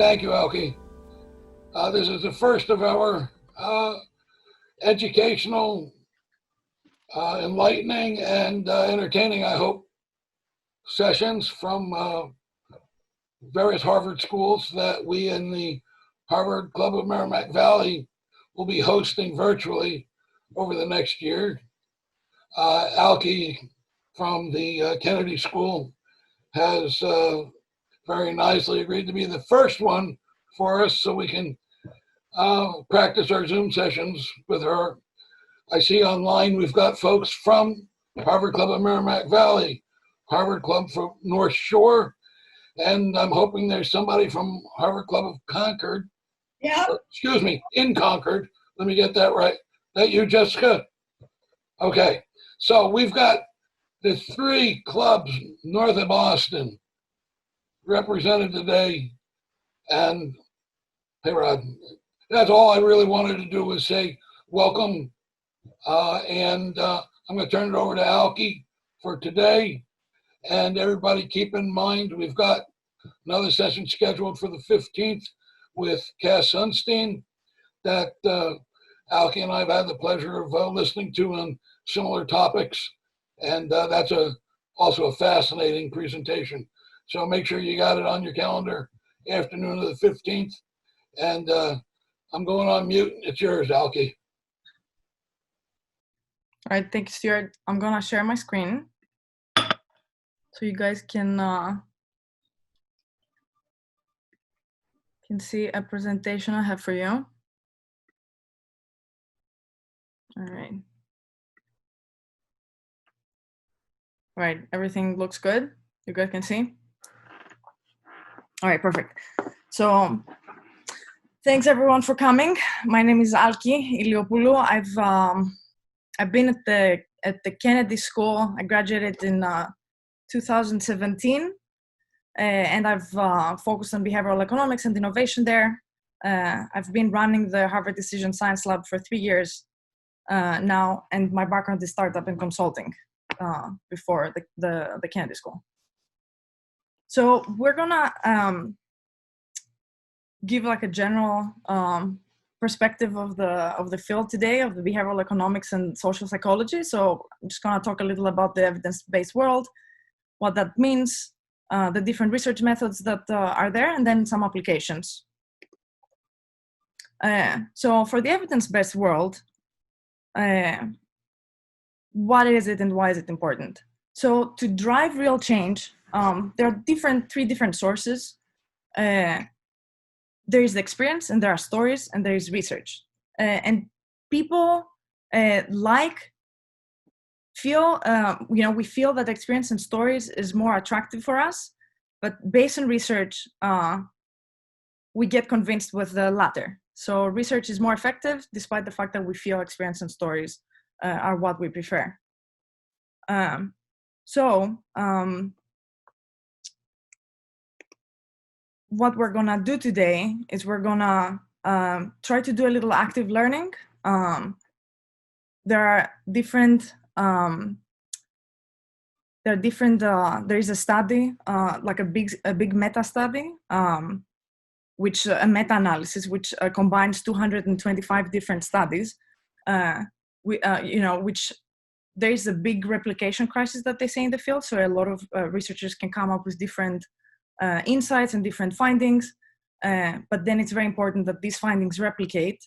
Thank you, Alki. This is the first of our educational, enlightening, and entertaining, I hope, sessions from various Harvard schools that we in the Harvard Club of Merrimack Valley will be hosting virtually over the next year. Alki from the Kennedy School has very nicely agreed to be the first one for us so we can practice our Zoom sessions with her. I see online we've got folks from Harvard Club of Merrimack Valley, Harvard Club from North Shore, and I'm hoping there's somebody from Harvard Club of Concord. Yeah. Excuse me, in Concord. Let me get that right. That you, Jessica? Okay. So we've got the three clubs north of Boston represented today. And hey, Rod, that's all I really wanted to do was say welcome. And I'm going to turn it over to Alki for today. And everybody keep in mind, we've got another session scheduled for the 15th with Cass Sunstein that Alki and I have had the pleasure of listening to on similar topics. And that's also a fascinating presentation. So make sure you got it on your calendar, afternoon of the 15th. And I'm going on mute. It's yours, Alki. All right, thank you, Stuart. I'm gonna share my screen so you guys can see a presentation I have for you. All right. All right, everything looks good. You guys can see? All right, perfect. So thanks everyone for coming. My name is Alki Iliopoulou. I've been at the Kennedy School. I graduated in 2017, and I've focused on behavioral economics and innovation there. I've been running the Harvard Decision Science Lab for 3 years now, and my background is startup and consulting before the Kennedy School. So we're gonna give like a general perspective of the field today of the behavioral economics and social psychology. So I'm just gonna talk a little about the evidence-based world, what that means, the different research methods that are there, and then some applications. So for the evidence-based world, what is it and why is it important? So to drive real change, there are three different sources. There is the experience, and there are stories, and there is research. And people we feel that experience and stories is more attractive for us, but based on research, we get convinced with the latter. So research is more effective, despite the fact that we feel experience and stories are what we prefer. What we're gonna do today is we're gonna try to do a little active learning. There are different, there is a study, like a big meta study, which a meta-analysis, which combines 225 different studies, which there is a big replication crisis that they say in the field. So a lot of researchers can come up with different insights and different findings, but then it's very important that these findings replicate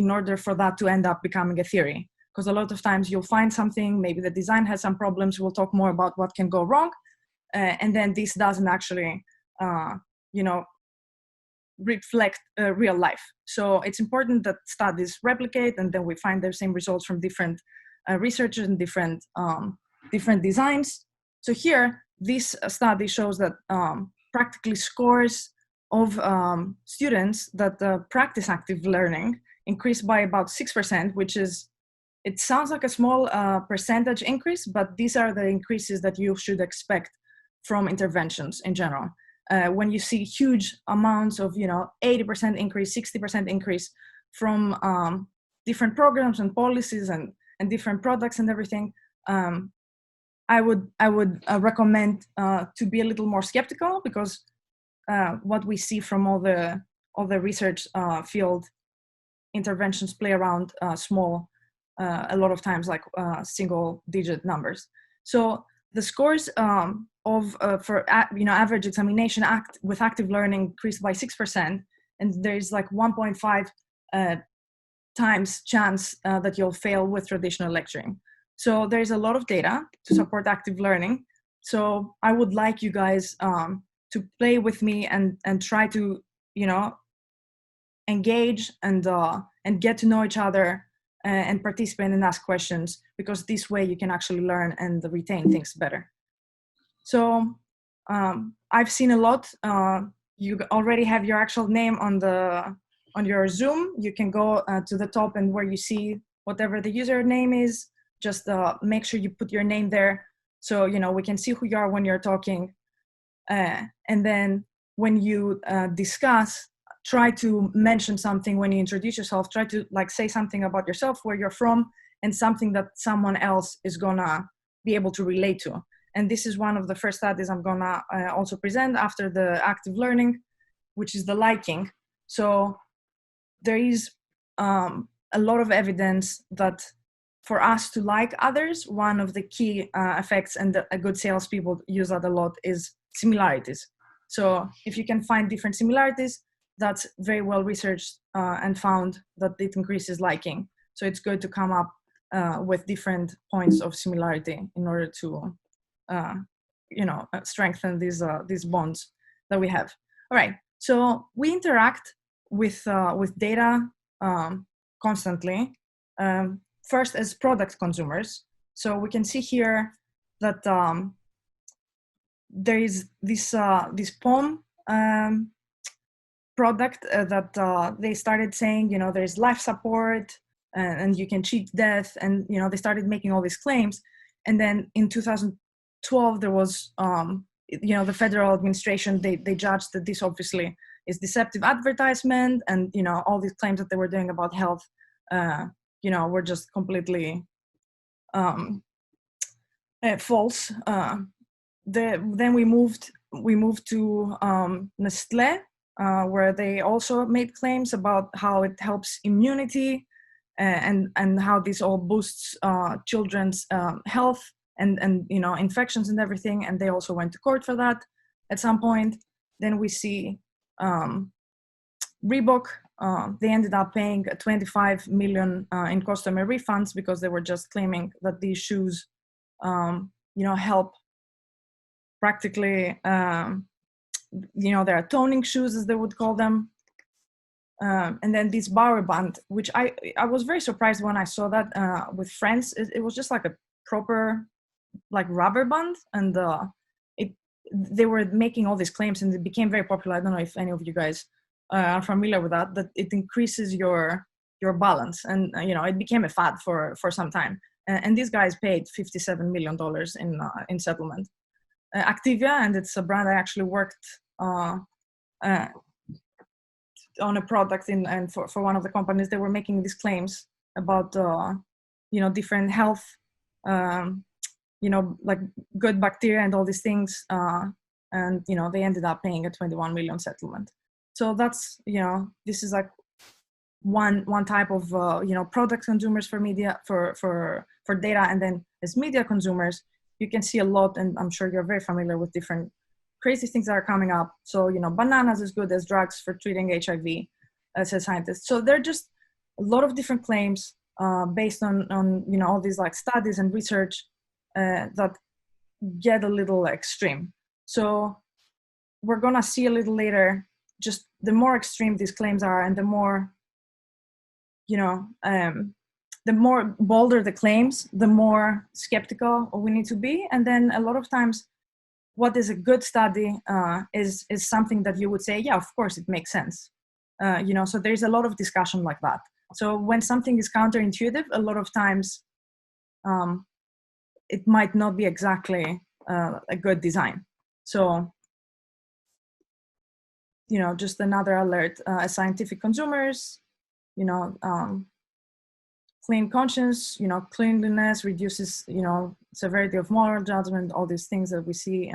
in order for that to end up becoming a theory. Because a lot of times you'll find something, maybe the design has some problems, we'll talk more about what can go wrong, and then this doesn't actually, reflect real life. So it's important that studies replicate, and then we find the same results from different researchers and different designs. So here, this study shows that practically scores of students that practice active learning increased by about 6%, which is, it sounds like a small percentage increase, but these are the increases that you should expect from interventions in general. When you see huge amounts of, 80% increase, 60% increase from different programs and policies and different products and everything, I would recommend to be a little more skeptical, because what we see from all the research field interventions play around small, a lot of times like single digit numbers. So the scores for average examination with active learning increased by 6%, and there's like 1.5 times chance that you'll fail with traditional lecturing. So there's a lot of data to support active learning. So I would like you guys to play with me and try to, engage and get to know each other and participate and ask questions, because this way you can actually learn and retain things better. So I've seen a lot. You already have your actual name on your Zoom. You can go to the top, and where you see whatever the username is, just make sure you put your name there, so we can see who you are when you're talking. And then when you discuss, try to mention something when you introduce yourself. Try to say something about yourself, where you're from, and something that someone else is gonna be able to relate to. And this is one of the first studies I'm gonna also present after the active learning, which is the liking. So there is a lot of evidence that for us to like others, one of the key effects, and a good salespeople use that a lot, is similarities. So if you can find different similarities, that's very well researched and found that it increases liking. So it's good to come up with different points of similarity in order to, strengthen these bonds that we have. All right. So we interact with data constantly. First, as product consumers. So we can see here that there is this POM product that they started saying, there's life support and you can cheat death, and they started making all these claims. And then in 2012 there was the federal administration, they judged that this obviously is deceptive advertisement, and all these claims that they were doing about health were just completely false. Then we moved to Nestlé, where they also made claims about how it helps immunity and how this all boosts children's health and infections and everything. And they also went to court for that at some point. Then we see Reebok. They ended up paying 25 million in customer refunds, because they were just claiming that these shoes help practically, they're toning shoes, as they would call them. And then this Bauer band, which I was very surprised when I saw that with friends. It was just like a proper rubber band, and they were making all these claims, and it became very popular. I don't know if any of you guys are familiar with that it increases your balance, and it became a fad for some time. And these guys paid $57 million in settlement. Activia, and it's a brand I actually worked on a product and for one of the companies. They were making these claims about different health, like good bacteria and all these things, and they ended up paying a 21 million settlement. So that's this is like one type of product consumers for media for data. And then as media consumers, you can see a lot, and I'm sure you're very familiar with different crazy things that are coming up. So bananas as good as drugs for treating HIV, says scientists. So there are just a lot of different claims based on all these studies and research that get a little extreme. So we're gonna see a little later, just the more extreme these claims are, and the more the more bolder the claims, the more skeptical we need to be. And then a lot of times, what is a good study is something that you would say, yeah, of course it makes sense. So there's a lot of discussion like that. So when something is counterintuitive, a lot of times it might not be exactly a good design. So just another alert, as scientific consumers, clean conscience, cleanliness reduces, severity of moral judgment, all these things that we see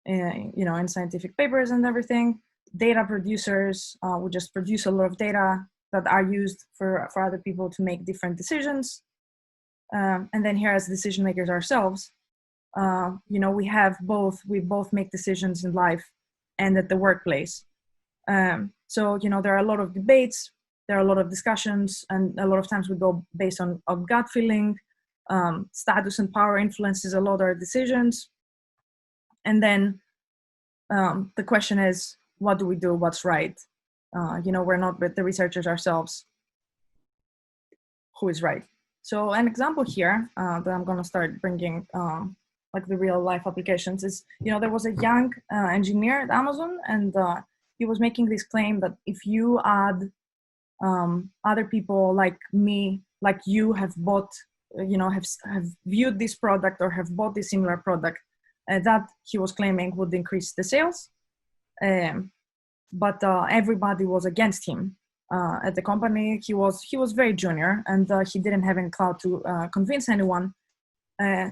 in scientific papers and everything. Data producers would just produce a lot of data that are used for other people to make different decisions. And then here as decision makers ourselves, we both make decisions in life and at the workplace. So, there are a lot of debates, there are a lot of discussions, and a lot of times we go based on gut feeling. Status and power influences a lot of our decisions. And then the question is, what do we do? What's right? We're not the researchers ourselves. Who is right? So an example here that I'm going to start bringing like the real life applications is, there was a young engineer at Amazon, and he was making this claim that if you add other people like me, like you have bought, have viewed this product or have bought this similar product, that he was claiming would increase the sales. But everybody was against him at the company. He was very junior, and he didn't have any clout to convince anyone.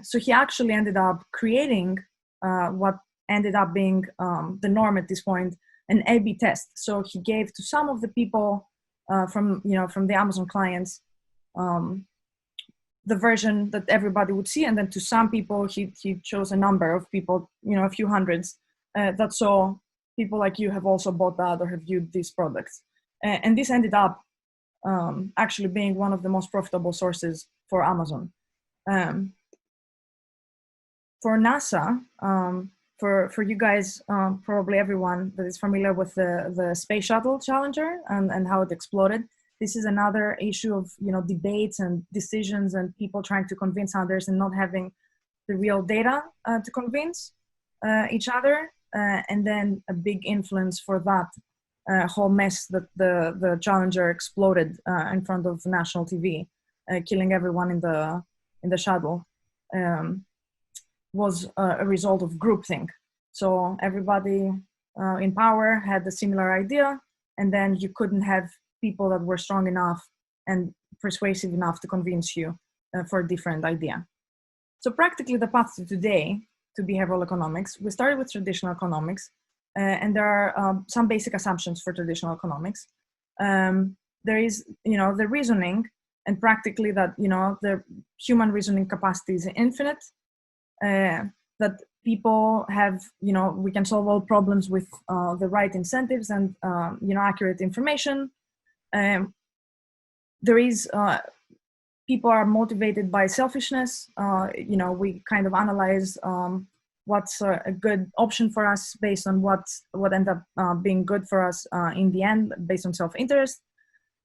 So he actually ended up creating what ended up being the norm at this point, an A/B test. So he gave to some of the people from the Amazon clients the version that everybody would see, and then to some people he chose a number of people, a few hundreds that saw people like you have also bought that or have viewed these products. And this ended up actually being one of the most profitable sources for Amazon. For NASA, for you guys, probably everyone that is familiar with the Space Shuttle Challenger and how it exploded, this is another issue of debates and decisions and people trying to convince others and not having the real data to convince each other. And then a big influence for that whole mess that the Challenger exploded in front of national TV, killing everyone in the shuttle, was a result of groupthink. So everybody in power had a similar idea, and then you couldn't have people that were strong enough and persuasive enough to convince you for a different idea. So practically the path to today, to behavioral economics, we started with traditional economics, and there are some basic assumptions for traditional economics. There is, the reasoning, and practically that, the human reasoning capacity is infinite, that people have, we can solve all problems with the right incentives and, accurate information. There is, people are motivated by selfishness. We kind of analyze what's a good option for us based on what end up being good for us in the end, based on self-interest.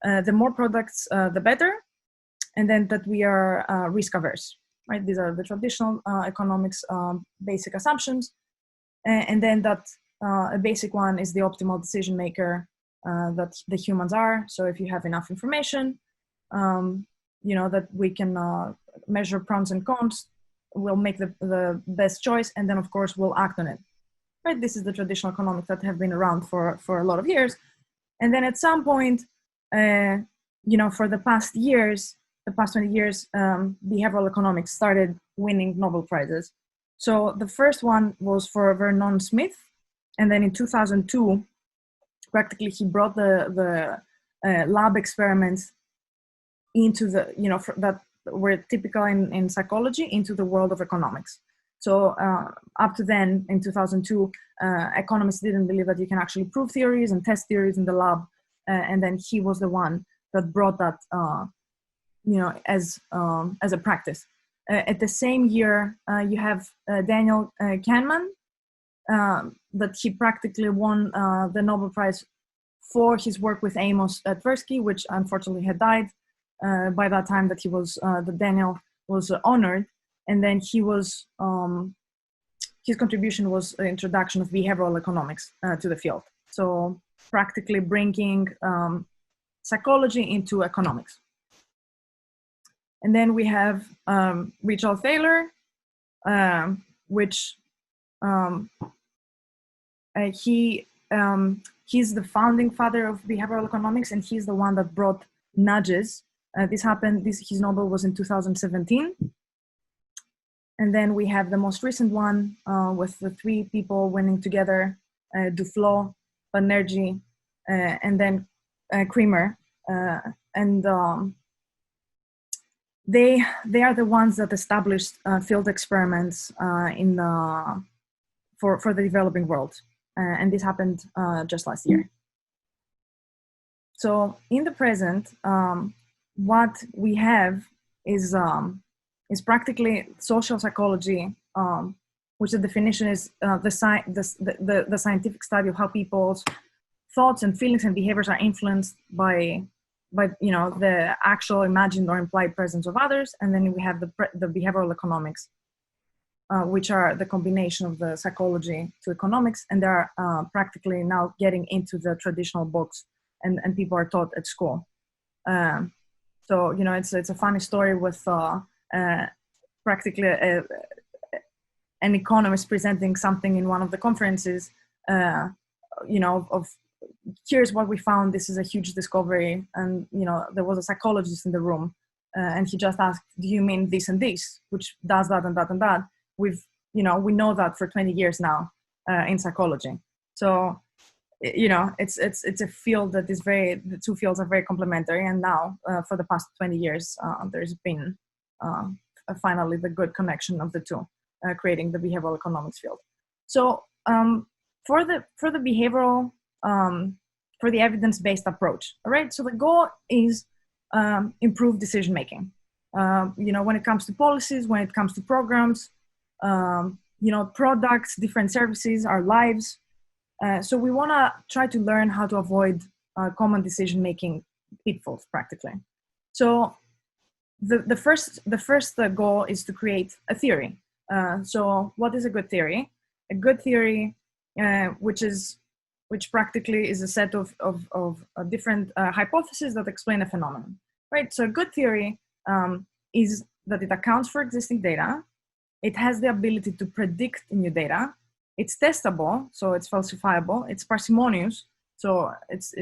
The more products, the better. And then that we are risk averse, right? These are the traditional economics basic assumptions. And then that a basic one is the optimal decision maker that the humans are. So if you have enough information, that we can measure pros and cons, we'll make the best choice, and then of course we'll act on it, right? This is the traditional economics that have been around for a lot of years. And then at some point, for the past 20 years, behavioral economics started winning Nobel Prizes. So the first one was for Vernon Smith, and then in 2002, practically he brought the lab experiments into the, that were typical in psychology, into the world of economics. So up to then, in 2002, economists didn't believe that you can actually prove theories and test theories in the lab. And then he was the one that brought that, as a practice. At the same year, you have Daniel Kahneman, that he practically won the Nobel Prize for his work with Amos at Tversky, which unfortunately had died by that time that he was, that Daniel was honored. And then he was, his contribution was the introduction of behavioral economics to the field. So practically bringing psychology into economics. And then we have Richard Thaler, which he's the founding father of behavioral economics, and he's the one that brought nudges. His Nobel was in 2017. And then we have the most recent one with the 3 people winning together, Duflo, Banerjee, and then Creamer. And they are the ones that established field experiments for the developing world. And this happened just last year. So in the present, what we have is practically social psychology, which the definition is the scientific study of how people's thoughts and feelings and behaviors are influenced by the actual imagined or implied presence of others. And then we have the behavioral economics, which are the combination of the psychology to economics, and they're practically now getting into the traditional books and people are taught at school. So it's a funny story with practically an economist presenting something in one of the conferences, of here's what we found, this is a huge discovery, and there was a psychologist in the room, and he just asked, do you mean this and this, which does that and that and that? We know that for 20 years now in psychology. So it's a field that is the 2 fields are very complementary, and now for the past 20 years there's been finally the good connection of the 2, creating the behavioral economics field. So for the behavioral for the evidence-based approach, all right, so the goal is improve decision making, when it comes to policies, when it comes to programs, products, different services, our lives. So we want to try to learn how to avoid common decision-making pitfalls, practically. So the first goal is to create a theory. So what is a good theory? A good theory, which practically is a set of different hypotheses that explain a phenomenon, right? So a good theory is that it accounts for existing data. It has the ability to predict new data. It's testable, so it's falsifiable. It's parsimonious, so it's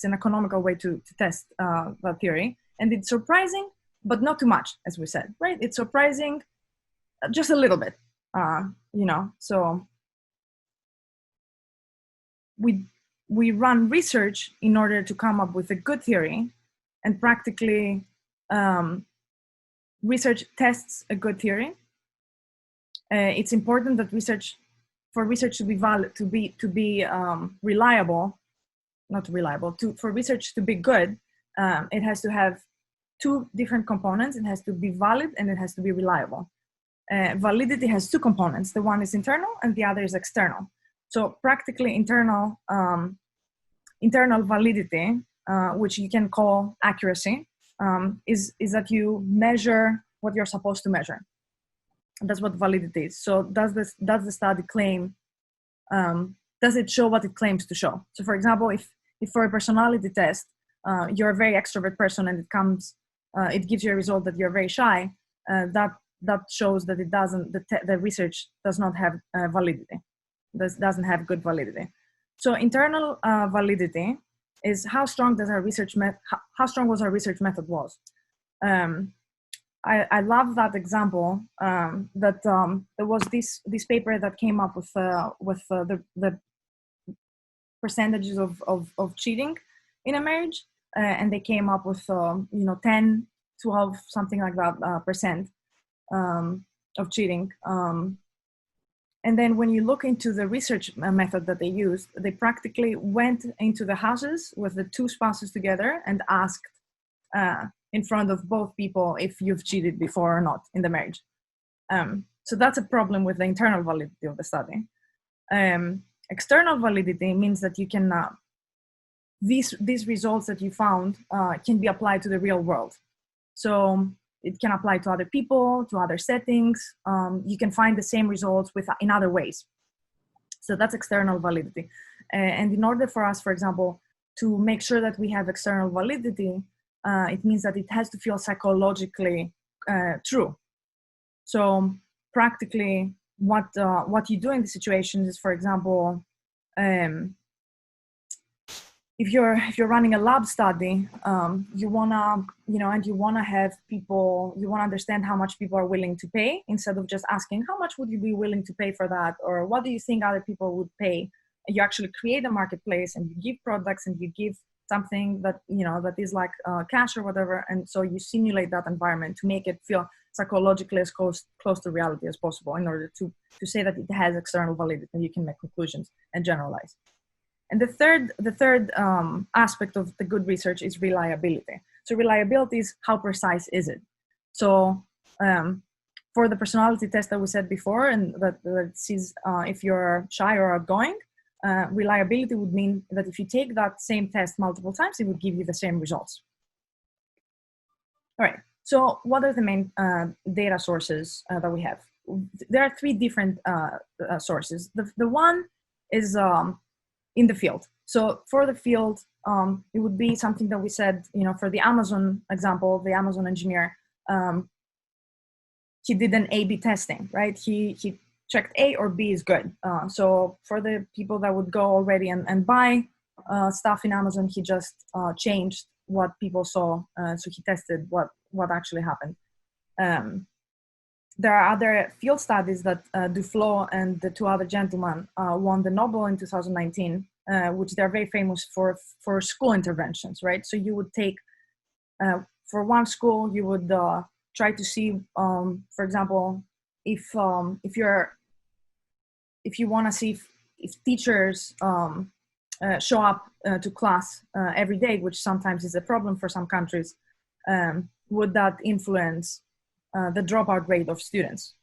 an economical way to test that theory. And it's surprising, but not too much, as we said, right? It's surprising just a little bit, So we run research in order to come up with a good theory, and practically research tests a good theory. It's important that for research to be valid, to be reliable, for research to be good, it has to have 2 different components. It has to be valid and it has to be reliable. Validity has 2 components. The one is internal and the other is external. So practically internal validity, which you can call accuracy, is that you measure what you're supposed to measure. That's what validity is. So does the study claim, does it show what it claims to show? So for example, if for a personality test, you're a very extrovert person and it gives you a result that you're very shy, that shows that the research does not have validity. Doesn't have good validity. So internal validity is how strong was our research method was. I love that example, that there was this paper that came up with the percentages of cheating in a marriage, and they came up with 10, 12, something like that percent of cheating. And then when you look into the research method that they used, they practically went into the houses with the 2 spouses together and asked in front of both people if you've cheated before or not in the marriage. So that's a problem with the internal validity of the study. External validity means that you can, these results that you found can be applied to the real world. So it can apply to other people, to other settings. You can find the same results in other ways. So that's external validity. And in order for us, for example, to make sure that we have external validity, it means that it has to feel psychologically true. So practically what you do in the situation is, for example, if you're running a lab study, you wanna, and you wanna have people, you wanna understand how much people are willing to pay, instead of just asking how much would you be willing to pay for that, or what do you think other people would pay. You actually create a marketplace and you give products and you give something that, that is like cash or whatever. And so you simulate that environment to make it feel psychologically as close to reality as possible, in order to say that it has external validity and you can make conclusions and generalize. And the third aspect of the good research is reliability. So reliability is how precise is it? So for the personality test that we said before, and that sees if you're shy or outgoing, reliability would mean that if you take that same test multiple times, it would give you the same results. All right, so what are the main data sources that we have? There are three different sources. The one is in the field. So for the field, it would be something that we said, for the Amazon example, the Amazon engineer, he did an A/B testing, right? He checked A or B is good. So for the people that would go already and buy stuff in Amazon, he just changed what people saw. So he tested what actually happened. There are other field studies that Duflo and the two other gentlemen won the Nobel in 2019, which they're very famous for school interventions, right? So you would take, for one school, you would try to see, for example, if you want to see if teachers show up to class every day, which sometimes is a problem for some countries, would that influence the dropout rate of students?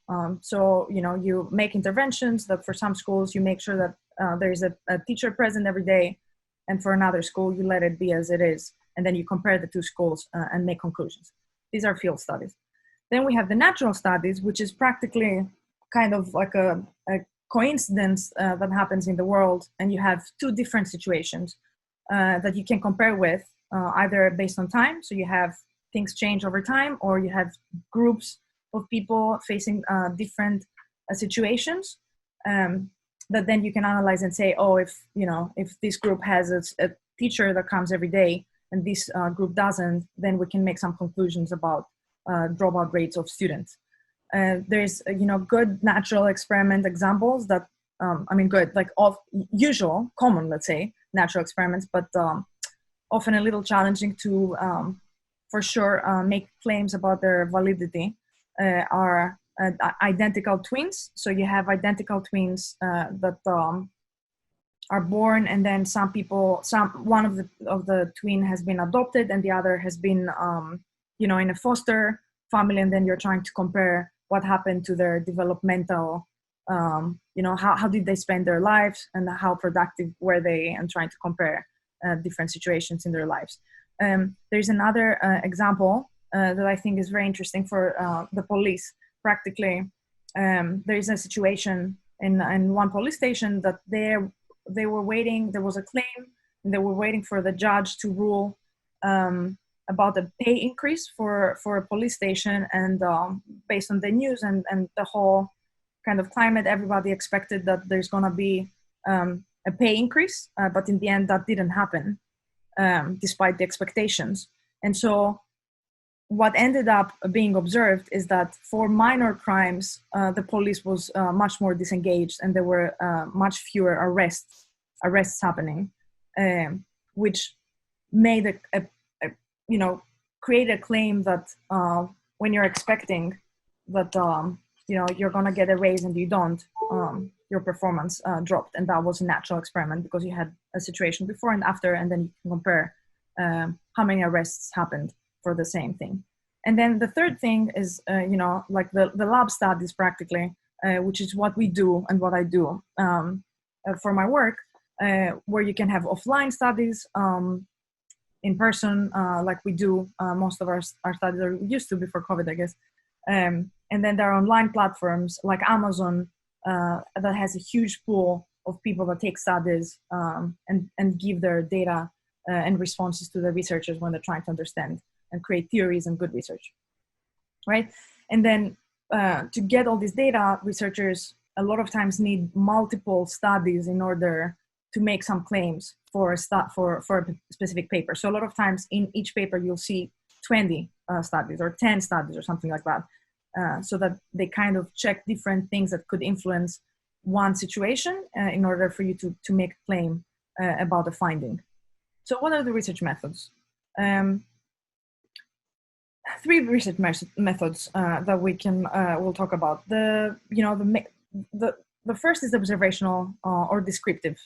So, you make interventions that for some schools, you make sure that there is a teacher present every day, and for another school, you let it be as it is. And then you compare the two schools and make conclusions. These are field studies. Then we have the natural studies, which is practically kind of like a coincidence that happens in the world. And you have two different situations that you can compare with, either based on time. So you have things change over time, or you have groups of people facing different situations that then you can analyze and say, oh, if this group has a teacher that comes every day and this group doesn't, then we can make some conclusions about dropout rates of students. There's good natural experiment examples that good, like usual, common, let's say, natural experiments, but often a little challenging to for sure make claims about their validity, are identical twins. So you have identical twins that are born, and then one of the twin has been adopted and the other has been in a foster family, and then you're trying to compare what happened to their developmental, how did they spend their lives and how productive were they, and trying to compare different situations in their lives. There's another example that I think is very interesting for the police. Practically, there is a situation in one police station that they were waiting. There was a claim, and they were waiting for the judge to rule about a pay increase for a police station. And based on the news and the whole kind of climate, everybody expected that there's going to be a pay increase, but in the end that didn't happen, despite the expectations. And so what ended up being observed is that for minor crimes, the police was much more disengaged, and there were much fewer arrests happening, which made create a claim that when you're expecting that you're gonna get a raise and you don't, your performance dropped. And that was a natural experiment because you had a situation before and after, and then you can compare how many arrests happened for the same thing. And then the third thing is, like the lab studies practically, which is what we do and what I do for my work, where you can have offline studies, in person, like we do most of our studies, or used to before COVID, I guess. And then there are online platforms like Amazon that has a huge pool of people that take studies and give their data and responses to the researchers when they're trying to understand and create theories and good research, right? And then to get all this data, researchers a lot of times need multiple studies in order make some claims for a specific paper. So a lot of times in each paper, you'll see 20 studies or 10 studies or something like that. So that they kind of check different things that could influence one situation in order for you to make a claim about a finding. So what are the research methods? Three research methods that we'll talk about. The first is observational or descriptive.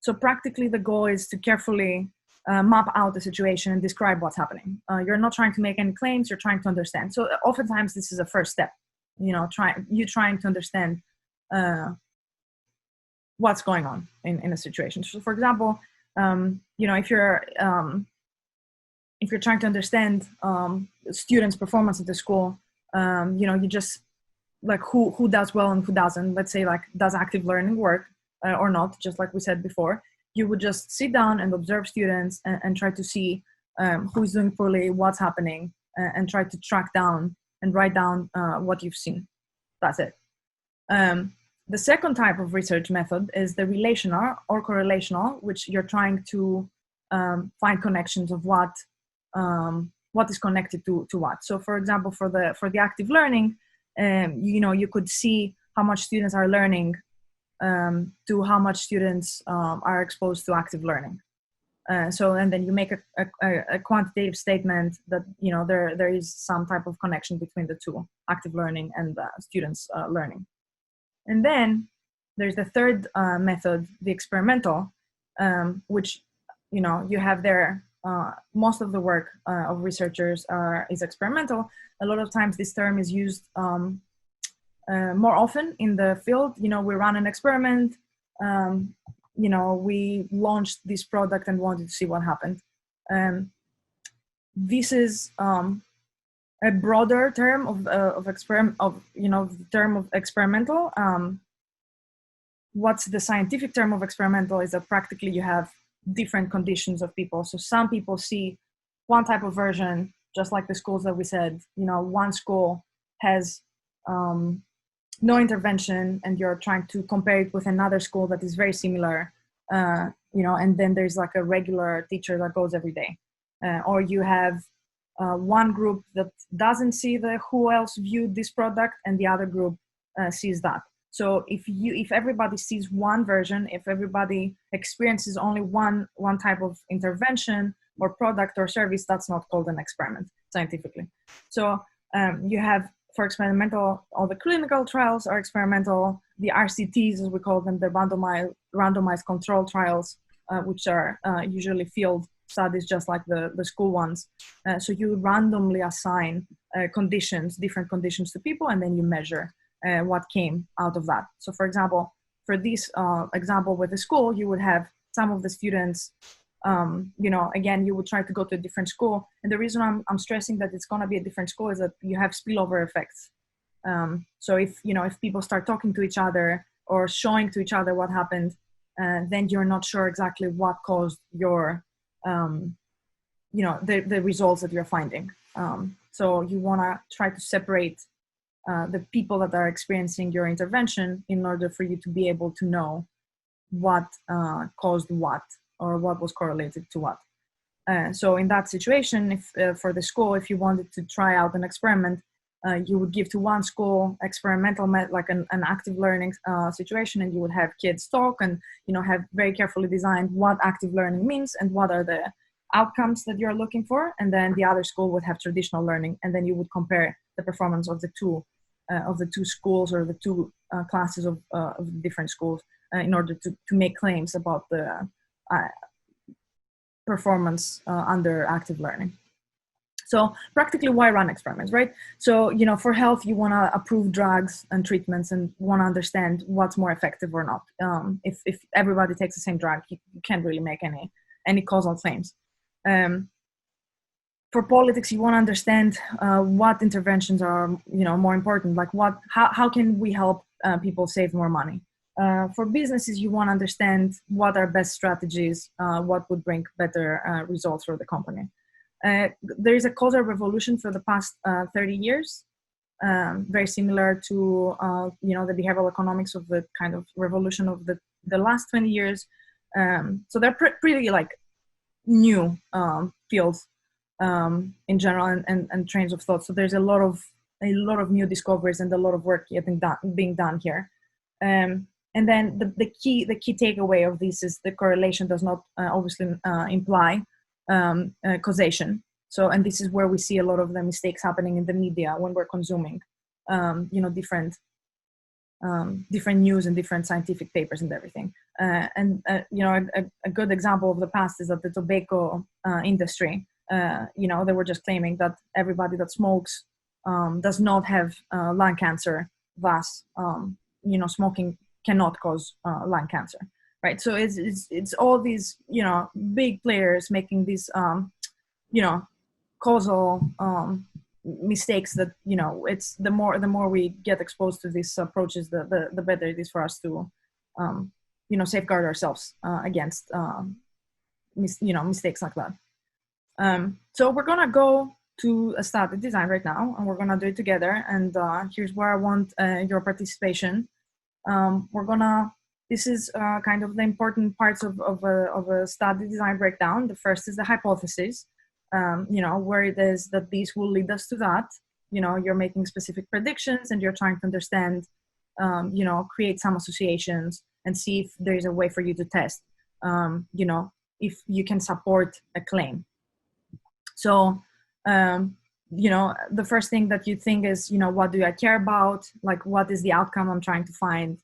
So practically the goal is to carefully map out the situation and describe what's happening. You're not trying to make any claims, you're trying to understand. So oftentimes this is a first step, trying to understand what's going on in a situation. So for example, if you're trying to understand students' performance at the school, you just like who does well and who doesn't. Let's say like, does active learning work or not? Just like we said before, you would just sit down and observe students and try to see who's doing poorly, what's happening, and try to track down and write down what you've seen. That's it. The second type of research method is the relational or correlational, which you're trying to find connections of what is connected to what. So for example, for the active learning, you could see how much students are learning to how much students are exposed to active learning. And then you make a quantitative statement that there is some type of connection between the two, active learning and students learning. And then there's the third method, the experimental, which you have there. Most of the work of researchers is experimental. A lot of times this term is used more often in the field. We run an experiment. We launched this product and wanted to see what happened. This is a broader term of experimental. What's the scientific term of experimental is that practically you have different conditions of people. So some people see one type of version, just like the schools that we said. One school has no intervention, and you're trying to compare it with another school that is very similar. And then there's like a regular teacher that goes every day, or you have one group that doesn't see who else viewed this product, and the other group sees that. So if everybody sees one version, if everybody experiences only one type of intervention or product or service, that's not called an experiment scientifically. So you have, for experimental, all the clinical trials are experimental. The RCTs, as we call them, the randomized control trials, which are usually field studies, just like the school ones. So you randomly assign different conditions to people, and then you measure what came out of that. So for example, for this example with the school, you would have some of the students, again, you would try to go to a different school. And the reason I'm stressing that it's going to be a different school is that you have spillover effects. So if people start talking to each other or showing to each other what happened, then you're not sure exactly what caused your, the results that you're finding. So you want to try to separate the people that are experiencing your intervention in order for you to be able to know what caused what, or what was correlated to what. So in that situation, if for the school, if you wanted to try out an experiment, you would give to one school experimental, like an active learning situation, and you would have kids talk and have very carefully designed what active learning means and what are the outcomes that you're looking for. And then the other school would have traditional learning, and then you would compare the performance of the two schools, or the two classes of different schools, in order to make claims about the performance under active learning. So practically, why run experiments, right? So, for health, you want to approve drugs and treatments and want to understand what's more effective or not. If everybody takes the same drug, you can't really make any causal claims. For politics, you want to understand what interventions are, more important, like how can we help people save more money? For businesses, you want to understand what are best strategies, what would bring better results for the company. There is a causal revolution for the past 30 years, very similar to the behavioral economics of the kind of revolution of the last 20 years. So they're pretty like new fields in general and trains of thought. So there's a lot of new discoveries and a lot of work being done here. And then the key takeaway of this is the correlation does not obviously imply causation. So, and this is where we see a lot of the mistakes happening in the media when we're consuming, different news and different scientific papers and everything. A good example of the past is that the tobacco industry, they were just claiming that everybody that smokes does not have lung cancer. Thus, smoking cannot cause lung cancer, right? So it's all these, big players making these, causal mistakes that, it's the more we get exposed to these approaches, the better it is for us to, safeguard ourselves against, mistakes like that. So we're gonna go to a study design right now, and we're gonna do it together. And here's where I want your participation. This is kind of the important parts of a study design breakdown. The first is the hypothesis, where it is that these will lead us to that. You're making specific predictions and you're trying to understand, create some associations and see if there's a way for you to test, if you can support a claim. So, the first thing that you think is, what do I care about? Like, what is the outcome I'm trying to find?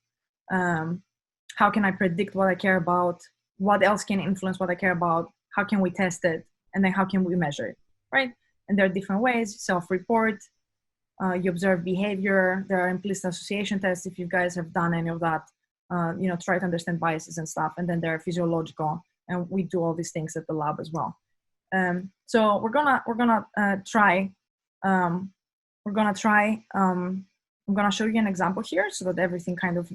How can I predict what I care about? What else can influence what I care about? How can we test it? And then how can we measure it, right? And there are different ways: self-report, you observe behavior. There are implicit association tests if you guys have done any of that. Try to understand biases and stuff. And then there are physiological, and we do all these things at the lab as well. So we're gonna try. I'm gonna show you an example here so that everything kind of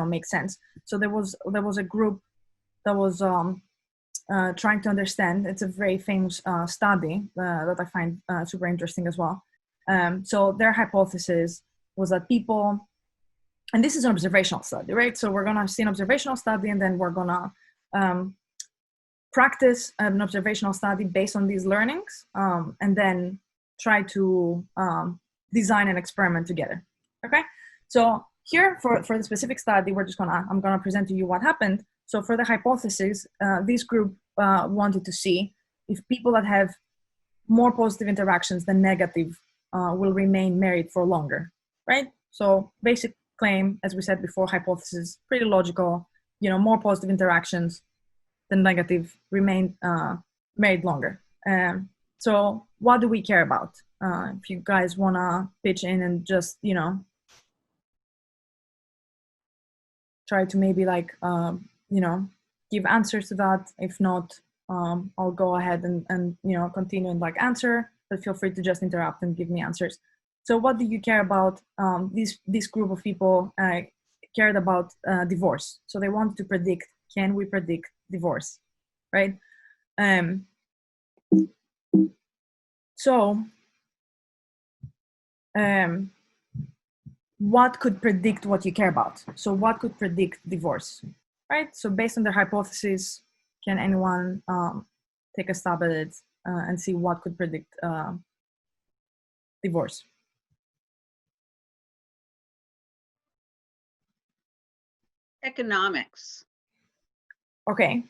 makes sense. So there was a group that was trying to understand. It's a very famous study that I find super interesting as well. So their hypothesis was that people, and this is an observational study, right? So we're gonna see an observational study, and then we're gonna practice an observational study based on these learnings, and then try to design an experiment together. Okay, so here for the specific study, I'm gonna present to you what happened. So for the hypothesis, this group wanted to see if people that have more positive interactions than negative will remain married for longer, right? So basic claim, as we said before, hypothesis, pretty logical. More positive interactions than negative remain married longer. So what do we care about? If you guys wanna pitch in and just, try to maybe like, give answers to that. If not, I'll go ahead and continue and like answer, but feel free to just interrupt and give me answers. So what do you care about? This group of people cared about divorce. So they wanted to predict, can we predict divorce, right? What could predict what you care about? So what could predict divorce, right? So based on their hypothesis, can anyone take a stab at it and see what could predict divorce? Economics. Okay,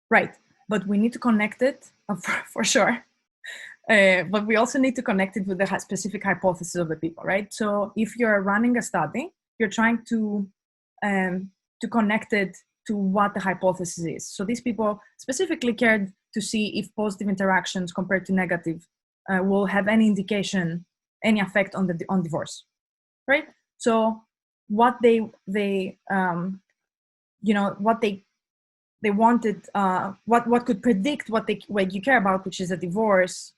right. But we need to connect it for sure. But we also need to connect it with the specific hypothesis of the people, right? So if you're running a study, you're trying to connect it to what the hypothesis is. So these people specifically cared to see if positive interactions compared to negative will have any indication, any effect on divorce, right? So what they wanted, what could predict what you care about, which is a divorce,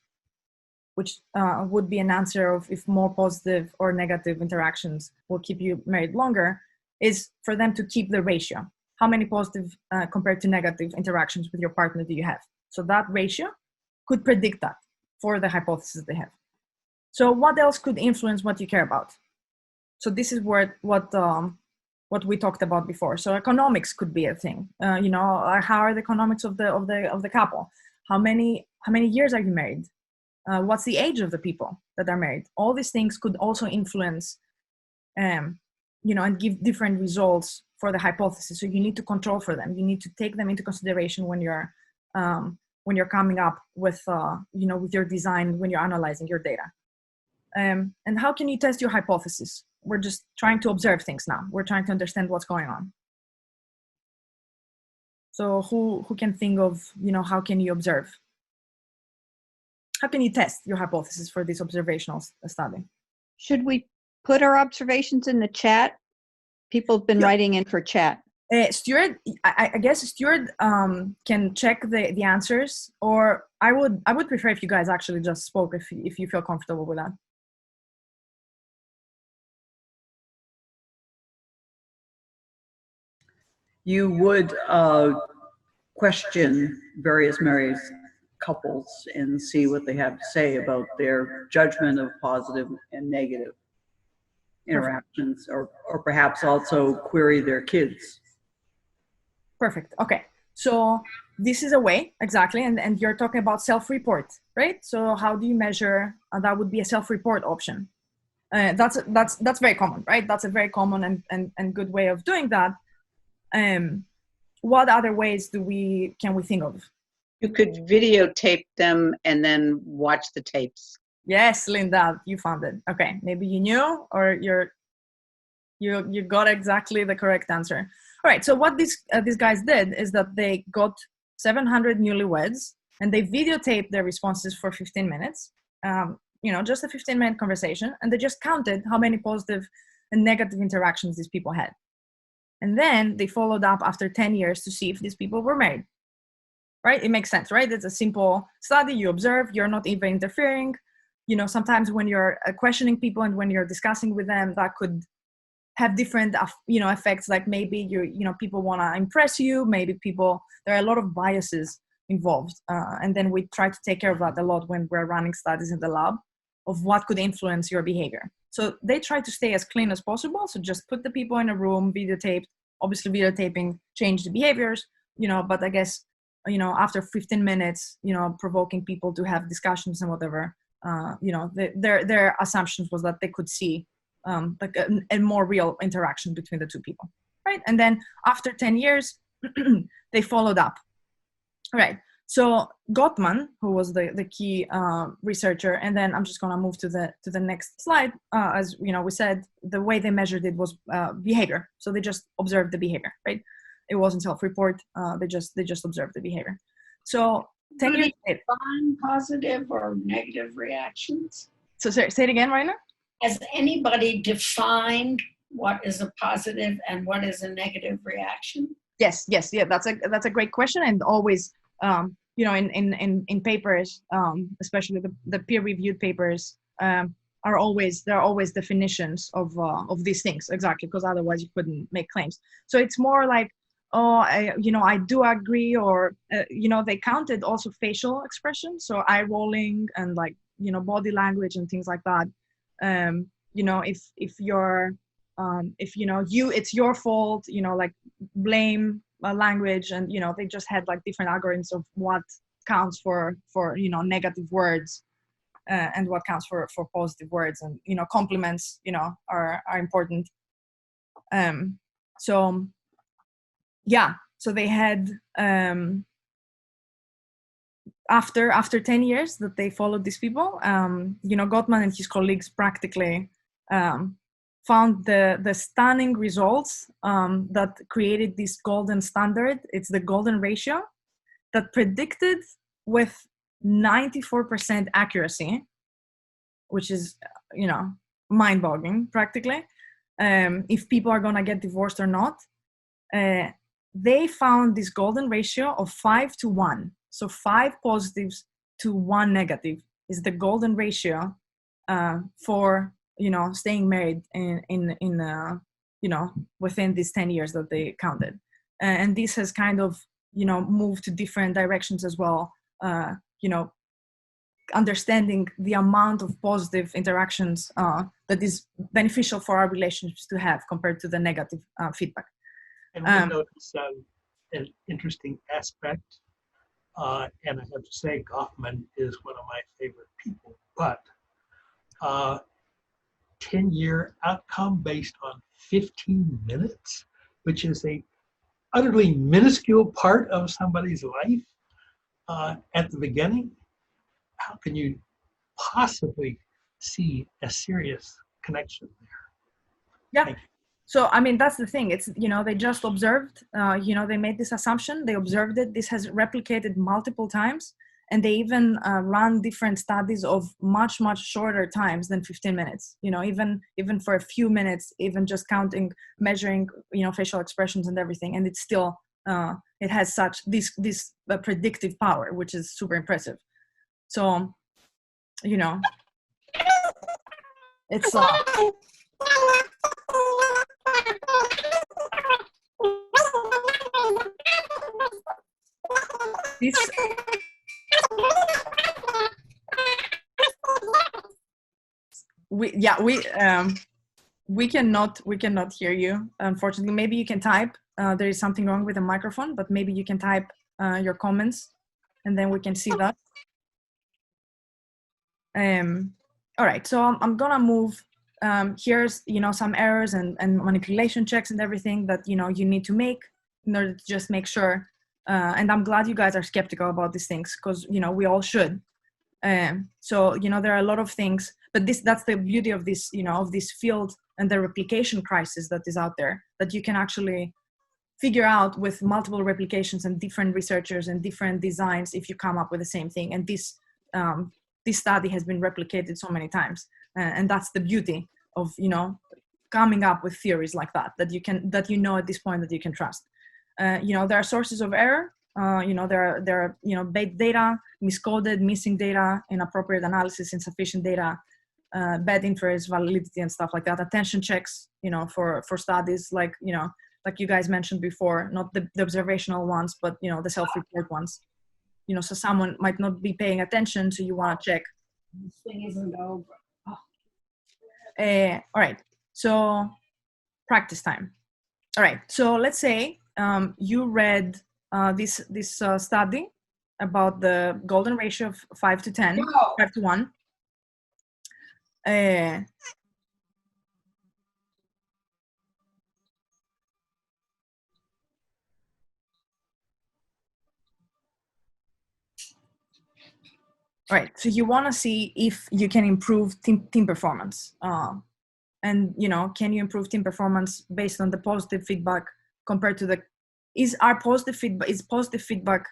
which would be an answer of if more positive or negative interactions will keep you married longer, is for them to keep the ratio. How many positive compared to negative interactions with your partner do you have? So that ratio could predict that for the hypothesis they have. So what else could influence what you care about? So this is what what we talked about before. So economics could be a thing. You know, how are the economics of the couple? How many years are you married? What's the age of the people that are married? All these things could also influence, you know, and give different results for the hypothesis. So you need to control for them. You need to take them into consideration when you're coming up with, you know, with your design, when you're analyzing your data. And how can you test your hypothesis? We're just trying to observe things now. We're trying to understand what's going on. So who can think of, you know, how can you observe? How can you test your hypothesis for this observational study? Should we put our observations in the chat? People have been writing in for chat. Stuart, I guess Stuart can check the answers, or I would prefer if you guys actually just spoke if you feel comfortable with that. You would question various married couples and see what they have to say about their judgment of positive and negative interactions, or perhaps also query their kids. Perfect. Okay. So this is a way, exactly, and you're talking about self-report, right? So how do you measure? That would be a self-report option. That's very common, right? That's a very common and good way of doing that. What other ways can we think of? You could videotape them and then watch the tapes. Yes, Linda, you found it. Okay, maybe you knew, or you got exactly the correct answer. All right. So what these guys did is that they got 700 newlyweds and they videotaped their responses for 15 minutes. You know, just a 15-minute conversation, and they just counted how many positive and negative interactions these people had. And then they followed up after 10 years to see if these people were married. Right? It makes sense, right? It's a simple study. You observe, you're not even interfering. You know, sometimes when you're questioning people and when you're discussing with them, that could have different, you know, effects. Like maybe you know, people want to impress you. Maybe there are a lot of biases involved. And then we try to take care of that a lot when we're running studies in the lab of what could influence your behavior. So they try to stay as clean as possible. So just put the people in a room, videotaped. Obviously videotaping changed the behaviors, you know, but I guess, you know, after 15 minutes, you know, provoking people to have discussions and whatever, you know, their assumptions was that they could see like a more real interaction between the two people, right? And then after 10 years, they followed up, right? So Gottman, who was the key researcher, and then I'm just gonna move to the next slide. As you know, we said the way they measured it was behavior. So they just observed the behavior, right? It wasn't self-report. They just observed the behavior. So 10 years later, define positive or negative reactions? So sorry, say it again, Raina. Has anybody defined what is a positive and what is a negative reaction? Yes, yeah, that's a great question, and always, you know, in papers, especially the peer-reviewed papers, there are always definitions of these things, exactly, because otherwise you couldn't make claims. So it's more like, you know, I do agree, or you know, they counted also facial expressions, so eye rolling and like, you know, body language and things like that. You know, if you're if, you know, it's your fault, you know, like blame language, and, you know, they just had like different algorithms of what counts for, you know, negative words and what counts for positive words, and, you know, compliments, you know, are important. So yeah, so they had after 10 years that they followed these people, you know, Gottman and his colleagues practically found the stunning results that created this golden standard. It's the golden ratio that predicted with 94% accuracy, which is, you know, mind-boggling practically, if people are gonna get divorced or not. They found this golden ratio of 5 to 1. So 5 positives to 1 negative is the golden ratio for, you know, staying married in you know, within these 10 years that they counted. And this has kind of, you know, moved to different directions as well. You know, understanding the amount of positive interactions that is beneficial for our relationships to have compared to the negative feedback. And we notice an interesting aspect, and I have to say Goffman is one of my favorite people, but 10-year outcome based on 15 minutes, which is a utterly minuscule part of somebody's life at the beginning. How can you possibly see a serious connection there? Yeah. Thank you. So, I mean, that's the thing. It's, they just observed, they made this assumption, they observed it. This has replicated multiple times. And they even run different studies of much, much shorter times than 15 minutes, even for a few minutes, even just counting, measuring, facial expressions and everything. And it's still, it has such this predictive power, which is super impressive. So, it's, this, we cannot hear you, unfortunately. Maybe you can type. There is something wrong with the microphone, but maybe you can type your comments and then we can see that. All right, so I'm gonna move. Here's some errors and manipulation checks and everything that you need to make in order to just make sure. And I'm glad you guys are skeptical about these things, because we all should. So there are a lot of things, but that's the beauty of this of this field and the replication crisis that is out there, that you can actually figure out with multiple replications and different researchers and different designs if you come up with the same thing. And this study has been replicated so many times, and that's the beauty of coming up with theories like that you can at this point that you can trust. There are sources of error. There are bad data, miscoded, missing data, inappropriate analysis, insufficient data, bad inference, validity, and stuff like that. Attention checks, for studies like you guys mentioned before, not the observational ones, but the self-report ones. So someone might not be paying attention, so you want to check. This thing isn't over. All right, so practice time. All right, so let's say you read this study about the golden ratio of 5 to 10, 5 to 1. All right, so you want to see if you can improve team performance. And can you improve team performance based on the positive feedback compared to is positive feedback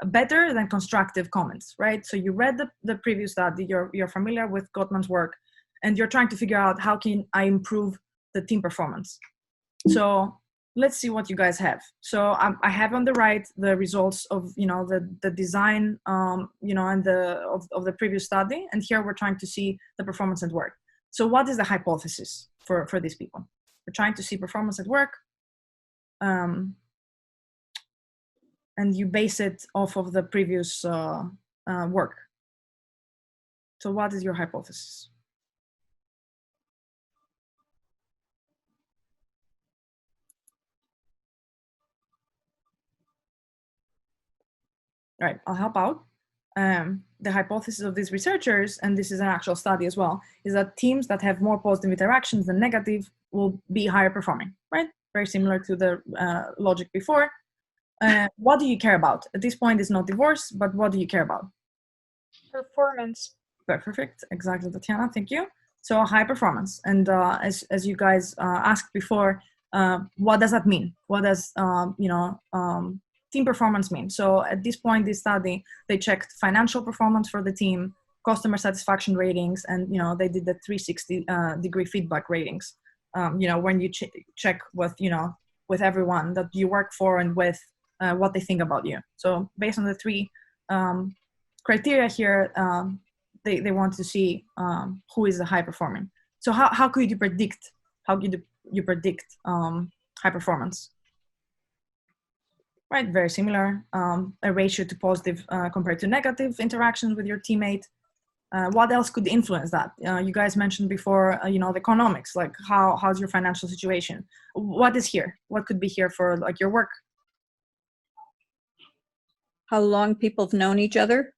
better than constructive comments, right? So you read the previous study, you're familiar with Gottman's work, and you're trying to figure out how can I improve the team performance. So let's see what you guys have. So I have on the right the results of the design and of the previous study, and here we're trying to see the performance at work. So what is the hypothesis for these people? We're trying to see performance at work, and you base it off of the previous work. So what is your hypothesis? All right, I'll help out. The hypothesis of these researchers, and this is an actual study as well, is that teams that have more positive interactions than negative will be higher performing, right? Very similar to the logic before. What do you care about? At this point, it's not divorce, but what do you care about? Performance. Perfect, exactly, Tatiana, thank you. So high performance, and as you guys asked before, what does that mean? What does team performance mean? So at this point, this study, they checked financial performance for the team, customer satisfaction ratings, and they did the 360 degree feedback ratings. When you check with everyone that you work for and with what they think about you. So based on the three criteria here, they want to see who is the high performing. So how could you predict? How could you predict high performance? Right, very similar. A ratio to positive compared to negative interactions with your teammate. What else could influence that? You guys mentioned before, the economics, like how's your financial situation? What is here? What could be here for like your work? How long people have known each other?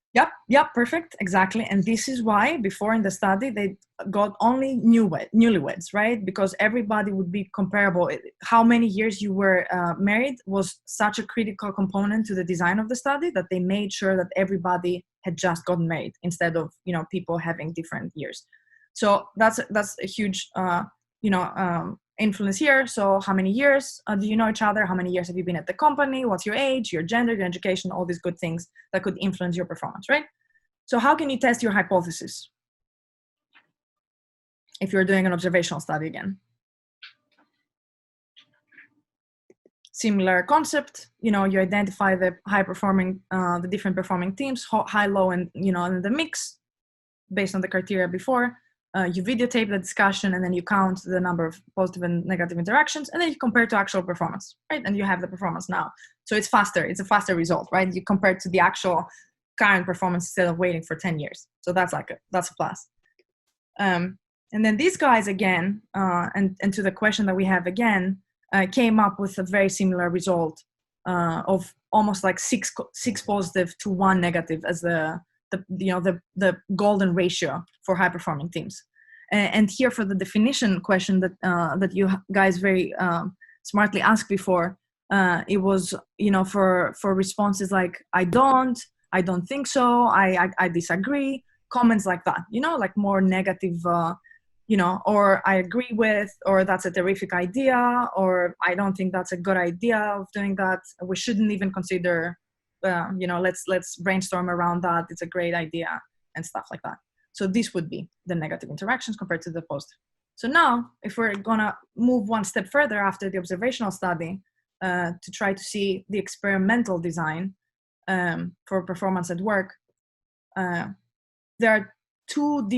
Yep, perfect, exactly. And this is why before in the study, they got only newlyweds, right? Because everybody would be comparable. How many years you were married was such a critical component to the design of the study that they made sure that everybody had just gotten married instead of, people having different years. So that's a huge, influence here. So how many years do you know each other? How many years have you been at the company? What's your age, your gender, your education, all these good things that could influence your performance, right? So how can you test your hypothesis if you're doing an observational study again? Similar concept, you identify the the different performing teams, high, low, and, in the mix based on the criteria before. You videotape the discussion, and then you count the number of positive and negative interactions, and then you compare to actual performance, right? And you have the performance now. So it's faster. It's a faster result, right? You compare to the actual current performance instead of waiting for 10 years. So that's a plus. And then these guys again, and to the question that we have again, came up with a very similar result of almost like six positive to 1 negative as the golden ratio for high performing teams. And here for the definition question that you guys very smartly asked before, it was for responses like I don't think so, I disagree, comments like that, like more negative, or I agree with, or that's a terrific idea, or I don't think that's a good idea of doing that, we shouldn't even consider, let's brainstorm around that, it's a great idea, and stuff like that. So this would be the negative interactions compared to the positive. So now, if we're gonna move one step further after the observational study to try to see the experimental design for performance at work, there are two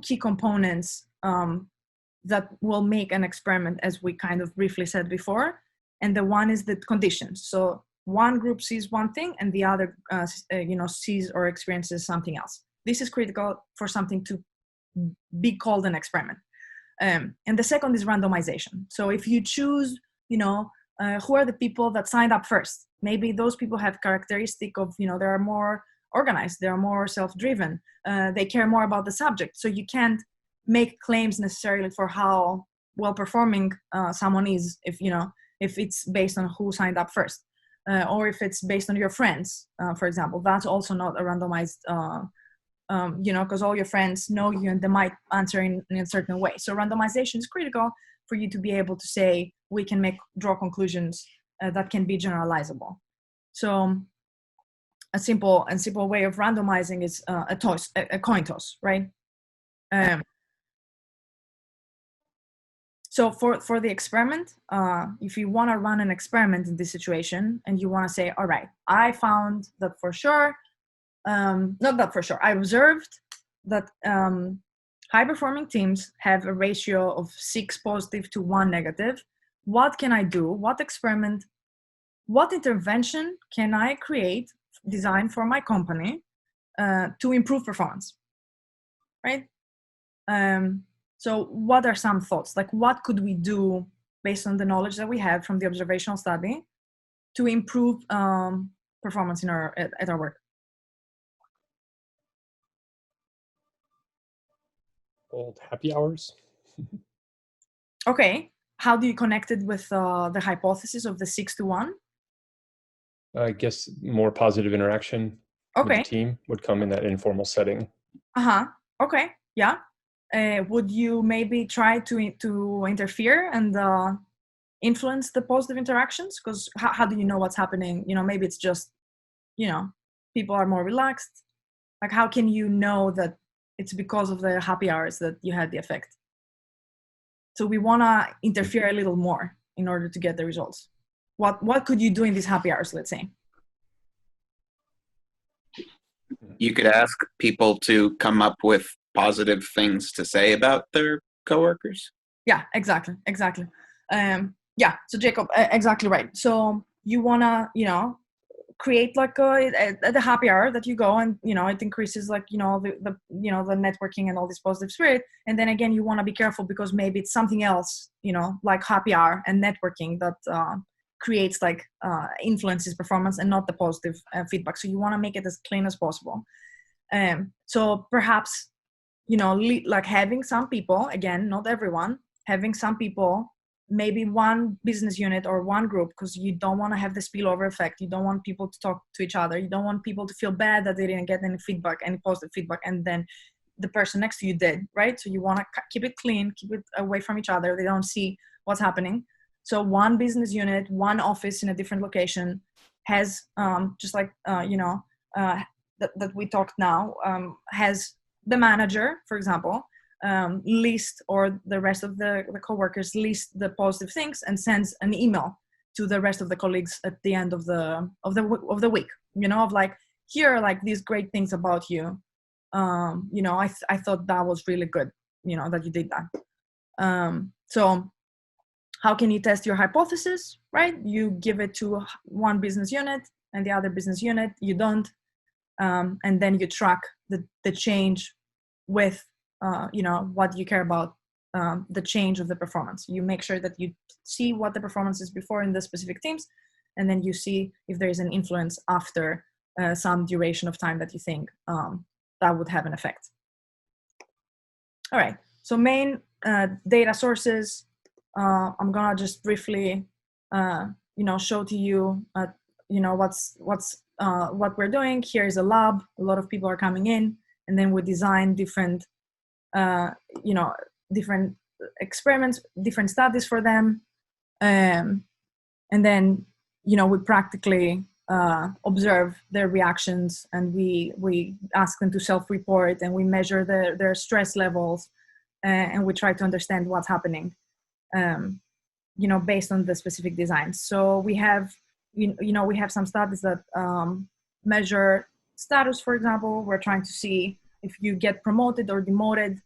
key components that will make an experiment, as we kind of briefly said before. And the one is the conditions. So one group sees one thing and the other sees or experiences something else. This is critical for something to be called an experiment. And the second is randomization. So if you choose, who are the people that signed up first? Maybe those people have characteristic of, they are more organized, they are more self-driven, they care more about the subject. So you can't make claims necessarily for how well-performing someone is if it's based on who signed up first. Or if it's based on your friends, for example. That's also not a randomized, because all your friends know you and they might answer in a certain way. So randomization is critical for you to be able to say, we can draw conclusions that can be generalizable. So a simple way of randomizing is a coin toss, right? So for the experiment, if you want to run an experiment in this situation and you want to say, all right, I found that for sure, not that for sure, I observed that high-performing teams have a ratio of 6 positive to 1 negative. What can I do? What experiment, what intervention can I design for my company to improve performance, right? So what are some thoughts? Like, what could we do based on the knowledge that we have from the observational study to improve performance at our work? Old happy hours. Okay. How do you connect it with the hypothesis of the 6 to 1? I guess more positive interaction with the team would come in that informal setting. Okay. Yeah. Would you maybe try to interfere and influence the positive interactions? Because how do you know what's happening? Maybe it's just, people are more relaxed. Like, how can you know that it's because of the happy hours that you had the effect? So we want to interfere a little more in order to get the results. What could you do in these happy hours, let's say? You could ask people to come up with positive things to say about their coworkers. Yeah, exactly. So Jacob, exactly right. So you want to, create like at the happy hour that you go, and it increases like the the networking and all this positive spirit. And then again, you want to be careful because maybe it's something else like happy hour and networking that creates like influences performance and not the positive feedback. So you want to make it as clean as possible. So perhaps like having some people, again, not everyone, having some people, maybe one business unit or one group, because you don't want to have the spillover effect. You don't want people to talk to each other. You don't want people to feel bad that they didn't get any feedback, any positive feedback, and then the person next to you did, right? So you want to keep it clean, keep it away from each other. They don't see what's happening. So one business unit, one office in a different location has just like, that we talked now, has the manager, for example, list, or the rest of the coworkers list the positive things and sends an email to the rest of the colleagues at the end of the week, of like, here are like these great things about you. I thought that was really good, that you did that. So how can you test your hypothesis, right? You give it to one business unit, and the other business unit you don't. And then you track the change with what you care about, the change of the performance. You make sure that you see what the performance is before in the specific teams, and then you see if there is an influence after some duration of time that you think that would have an effect. All right, so main data sources. I'm gonna just briefly show to you what we're doing. Here is a lab. A lot of people are coming in, and then we design different different experiments, different studies for them, and then we practically observe their reactions, and we ask them to self-report, and we measure their stress levels, and we try to understand what's happening, based on the specific designs. So we have we have some studies that measure status. For example, we're trying to see if you get promoted or demoted,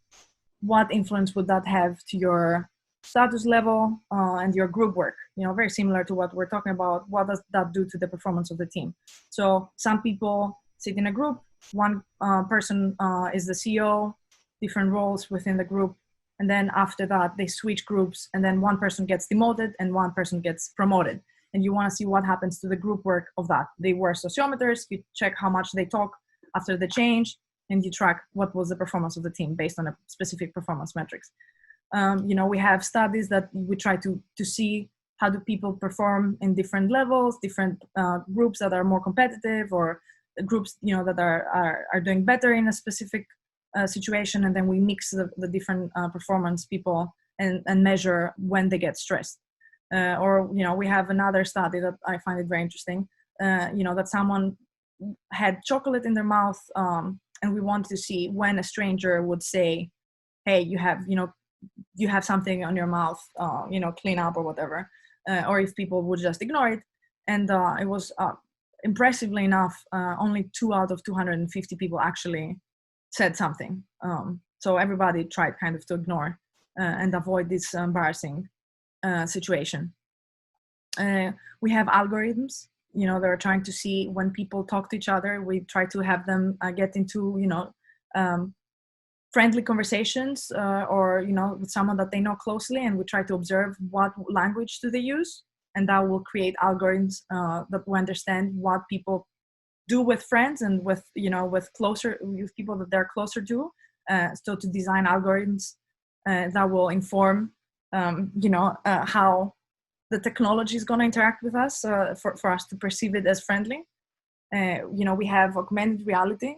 what influence would that have to your status level and your group work? Very similar to what we're talking about. What does that do to the performance of the team? So some people sit in a group. One person is the CEO, different roles within the group. And then after that, they switch groups, and then one person gets demoted and one person gets promoted. And you want to see what happens to the group work of that. They were sociometers. You check how much they talk after the change, and you track what was the performance of the team based on a specific performance metrics. We have studies that we try to see how do people perform in different levels, different groups that are more competitive, or groups that are doing better in a specific situation, and then we mix the different performance people and measure when they get stressed. We have another study that I find it very interesting. That someone had chocolate in their mouth, and we want to see when a stranger would say, "Hey, you have something on your mouth, clean up," or whatever, or if people would just ignore it. And it was impressively enough, only 2 out of 250 people actually said something. So everybody tried kind of to ignore and avoid this embarrassing situation. We have algorithms. They're trying to see when people talk to each other. We try to have them get into friendly conversations or with someone that they know closely, and we try to observe what language do they use, and that will create algorithms that will understand what people do with friends and with with people that they're closer to. So to design algorithms that will inform how the technology is going to interact with us for us to perceive it as friendly. We have augmented reality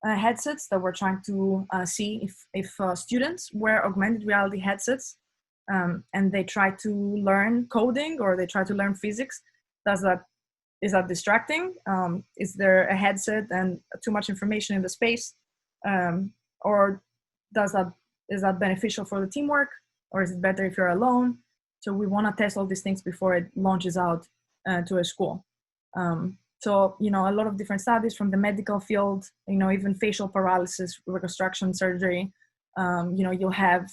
headsets that we're trying to see if students wear augmented reality headsets and they try to learn coding or they try to learn physics. Is that distracting? Is there a headset and too much information in the space? Or is that beneficial for the teamwork? Or is it better if you're alone? So we want to test all these things before it launches out to a school. So, a lot of different studies from the medical field, even facial paralysis, reconstruction surgery. You'll have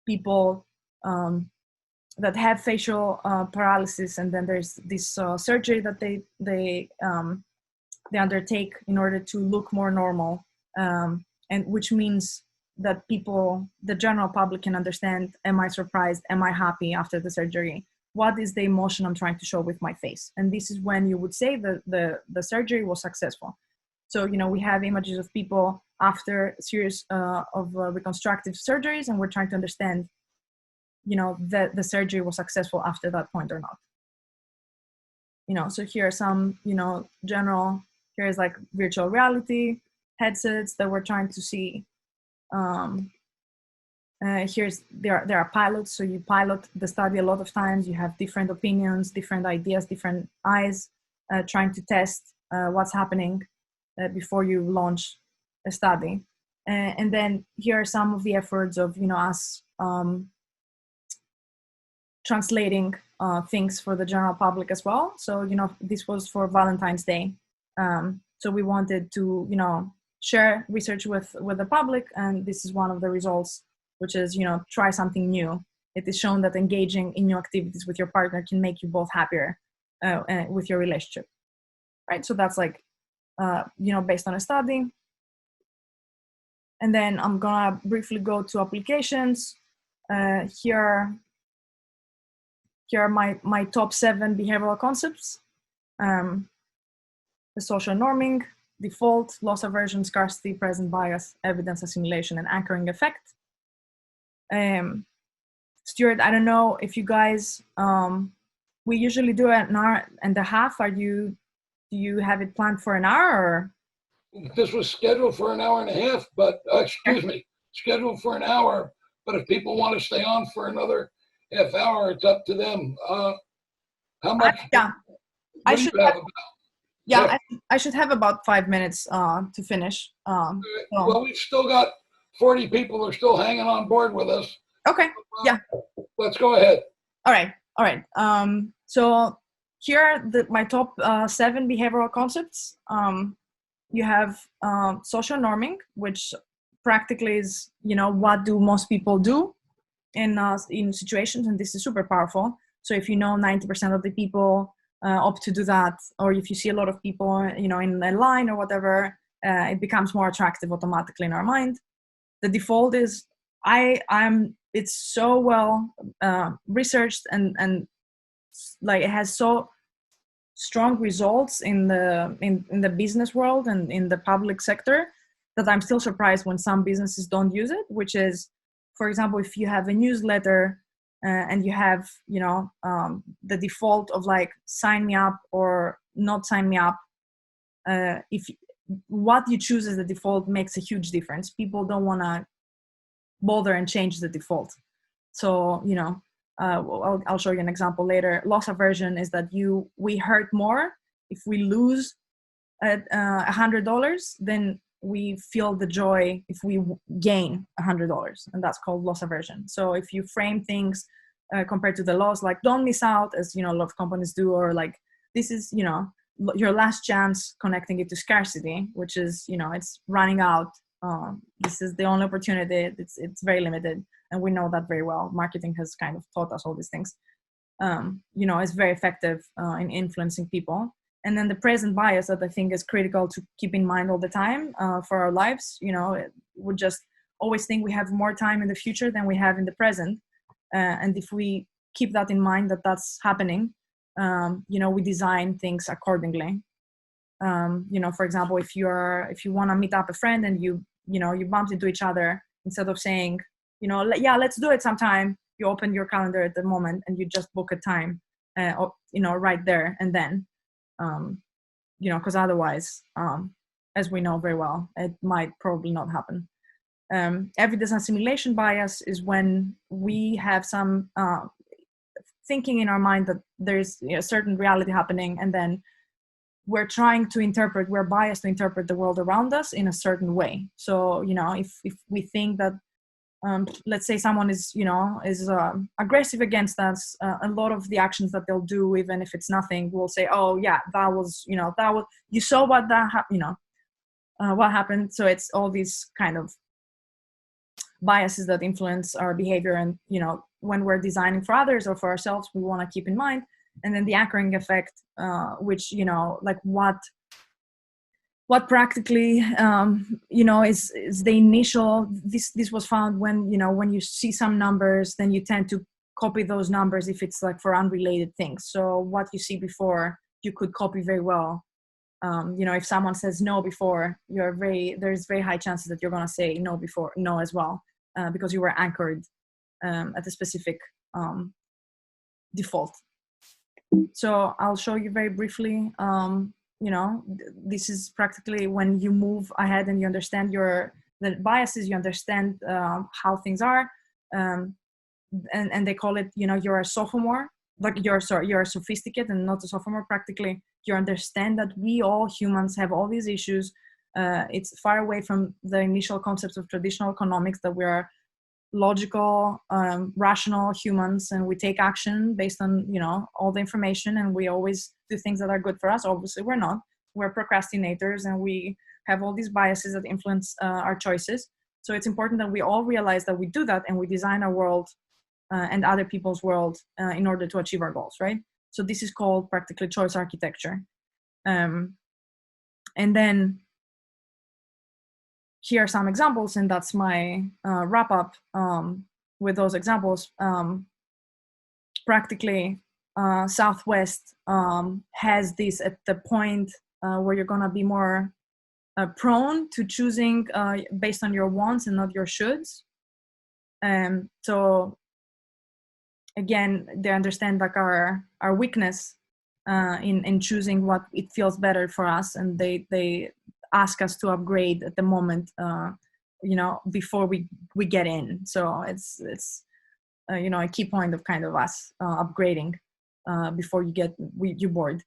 people that have facial paralysis, and then there's this surgery that they undertake in order to look more normal, and which means that people, the general public, can understand: am I surprised? Am I happy after the surgery? What is the emotion I'm trying to show with my face? And this is when you would say that the surgery was successful. So, we have images of people after a series of reconstructive surgeries, and we're trying to understand, that the surgery was successful after that point or not. So here are some, general, here's like virtual reality headsets that we're trying to see. There are pilots, so you pilot the study a lot of times. You have different opinions, different ideas, different eyes, trying to test what's happening before you launch a study. And then here are some of the efforts of us translating things for the general public as well. So this was for Valentine's Day, so we wanted to share research with the public, and this is one of the results, which is try something new. It is shown that engaging in new activities with your partner can make you both happier with your relationship, right? So that's like based on a study. And then I'm gonna briefly go to applications. Here are my top 7 behavioral concepts: the social norming, default, loss aversion, scarcity, present bias, evidence assimilation, and anchoring effect. Stuart, I don't know if you guys, we usually do an hour and a half. Do you have it planned for an hour, or? This was scheduled for an hour and a half, but scheduled for an hour. But if people want to stay on for another half hour, it's up to them. How much? I should have about 5 minutes to finish. Well, we've still got 40 people who are still hanging on board with us. Okay. Yeah. Let's go ahead. All right. So here are my top 7 behavioral concepts. You have social norming, which practically is, what do most people do in situations, and this is super powerful. So if 90% of the people opt to do that, or if you see a lot of people, in a line or whatever, it becomes more attractive automatically in our mind. The default is it's so well researched and like it has so strong results in the business world and in the public sector that I'm still surprised when some businesses don't use it, which is, for example, if you have a newsletter and you have, the default of like sign me up or not sign me up, if what you choose as the default makes a huge difference. People don't want to bother and change the default. So, I'll show you an example later. Loss aversion is that we hurt more if we lose $100 than we feel the joy if we gain $100, and that's called loss aversion. So if you frame things compared to the loss, like don't miss out, as a lot of companies do, or like this is your last chance, connecting it to scarcity, which is it's running out. This is the only opportunity. It's very limited, and we know that very well. Marketing has kind of taught us all these things. It's very effective in influencing people. And then the present bias that I think is critical to keep in mind all the time for our lives. We just always think we have more time in the future than we have in the present. And if we keep that in mind, that's happening, we design things accordingly. For example, if you want to meet up a friend and you bumped into each other, instead of saying, yeah, let's do it sometime, you open your calendar at the moment and you just book a time, right there and then. Because otherwise, as we know very well, it might probably not happen. Evidence assimilation bias is when we have some thinking in our mind that there's a certain reality happening, and then we're biased to interpret the world around us in a certain way. So, if we think that, let's say someone is aggressive against us, a lot of the actions that they'll do, even if it's nothing, we'll say, oh yeah, that was, you saw what happened. So it's all these kind of biases that influence our behavior, and when we're designing for others or for ourselves, we want to keep in mind. And then the anchoring effect, which like what practically is the initial. This was found when when you see some numbers, then you tend to copy those numbers if it's like for unrelated things. So what you see before, you could copy very well. If someone says no before, there's very high chances that you're going to say no as well, because you were anchored at a specific default. So I'll show you very briefly. This is practically when you move ahead and you understand the biases, you understand how things are, and they call it, you're a sophomore, like you're a sophisticate and not a sophomore. Practically, you understand that we all humans have all these issues. It's far away from the initial concepts of traditional economics, that we are logical, rational humans, and we take action based on all the information, and we always do things that are good for us. Obviously we're not. We're procrastinators, and we have all these biases that influence our choices. So it's important that we all realize that we do that, and we design our world and other people's world in order to achieve our goals, right? So this is called practically choice architecture. And then here are some examples, and that's my wrap up with those examples. Practically, Southwest has this at the point where you're gonna be more prone to choosing based on your wants and not your shoulds. So again, they understand like our weakness in choosing what it feels better for us, and they ask us to upgrade at the moment, before we get in. So it's a key point of kind of us upgrading before you're bored.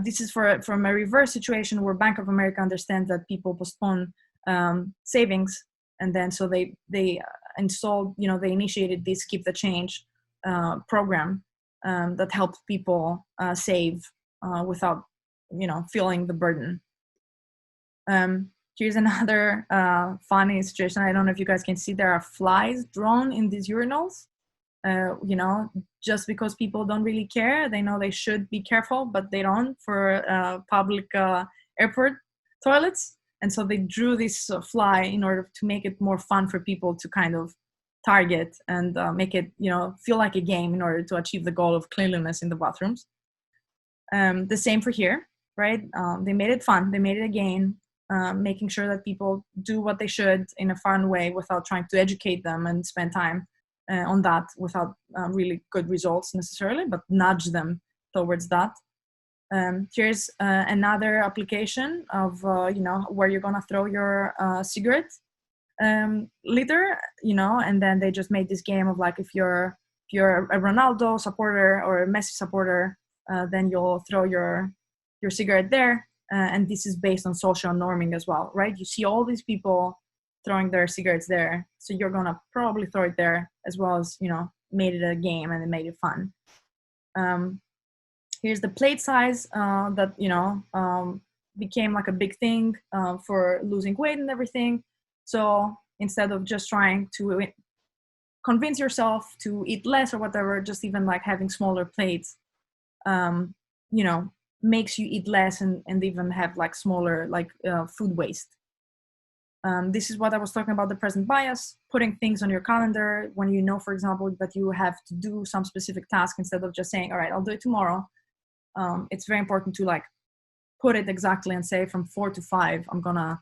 This is from a reverse situation where Bank of America understands that people postpone savings, and then so they installed, they initiated this Keep the Change program that helped people save without feeling the burden. Here's another funny situation. I don't know if you guys can see, there are flies drawn in these urinals. Just because people don't really care, they know they should be careful, but they don't for public airport toilets. And so they drew this fly in order to make it more fun for people to kind of target and make it, feel like a game in order to achieve the goal of cleanliness in the bathrooms. The same for here, right? They made it fun. They made it a game, making sure that people do what they should in a fun way without trying to educate them and spend time on that without really good results necessarily, but nudge them towards that. Here's another application of, where you're gonna throw your cigarette litter, and then they just made this game of like, if you're a Ronaldo supporter or a Messi supporter, then you'll throw your cigarette there. And this is based on social norming as well, right? You see all these people throwing their cigarettes there, so you're gonna probably throw it there as well, as made it a game and it made it fun. Here's the plate size that became like a big thing for losing weight and everything. So instead of just trying to convince yourself to eat less or whatever, just even like having smaller plates, makes you eat less and even have like smaller food waste. This is what I was talking about, the present bias, putting things on your calendar when you know, for example, that you have to do some specific task instead of just saying, all right, I'll do it tomorrow. It's very important to like put it exactly and say from 4 to 5, I'm gonna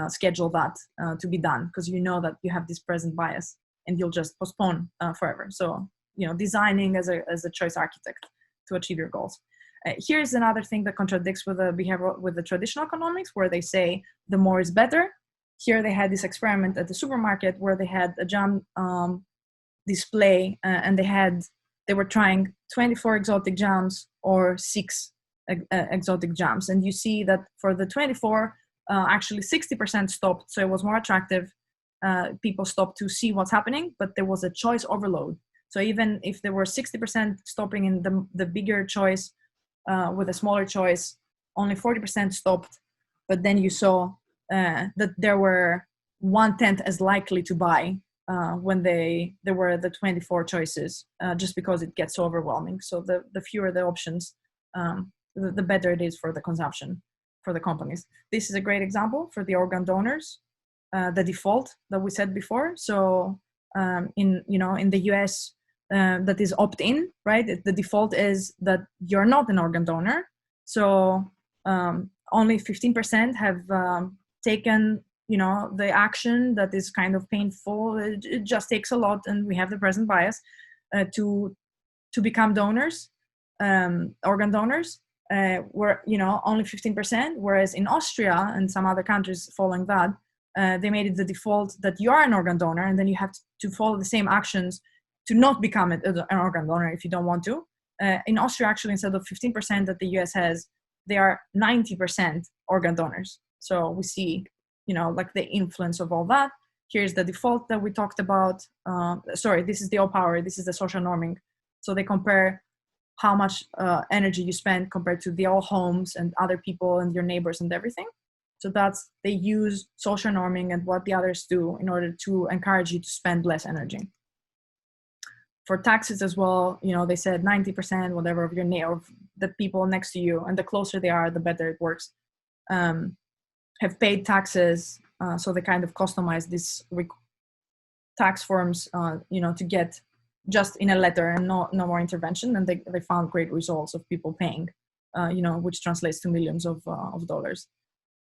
schedule that to be done, because you know that you have this present bias and you'll just postpone forever. So, designing as a choice architect to achieve your goals. Here's another thing that contradicts with the behavior with the traditional economics, where they say the more is better. Here they had this experiment at the supermarket where they had a jam display, and they were trying 24 exotic jams or 6 exotic jams. And you see that for the 24, actually 60% stopped, so it was more attractive. People stopped to see what's happening, but there was a choice overload. So even if there were 60% stopping in the bigger choice with a smaller choice, only 40% stopped. But then you saw that there were 1/10 as likely to buy when there were the 24 choices, just because it gets so overwhelming. So the fewer the options, the better it is for the consumption for the companies. This is a great example for the organ donors, the default that we said before. So in the US, that is opt-in, right? The default is that you're not an organ donor. So only 15% have taken the action that is kind of painful. It just takes a lot, and we have the present bias to become donors, organ donors. Were only 15%, whereas in Austria and some other countries following that, they made it the default that you are an organ donor, and then you have to follow the same actions to not become an organ donor if you don't want to. In Austria, actually, instead of 15% that the US has, they are 90% organ donors. So we see, like the influence of all that. Here's the default that we talked about. This is the O-power. This is the social norming. So they compare how much energy you spend compared to the all homes and other people and your neighbors and everything. So they use social norming and what the others do in order to encourage you to spend less energy. For taxes as well, they said 90%, whatever, of the people next to you, and the closer they are, the better it works. Have paid taxes, so they kind of customize these tax forms, to get just in a letter and no more intervention, and they found great results of people paying, which translates to millions of dollars.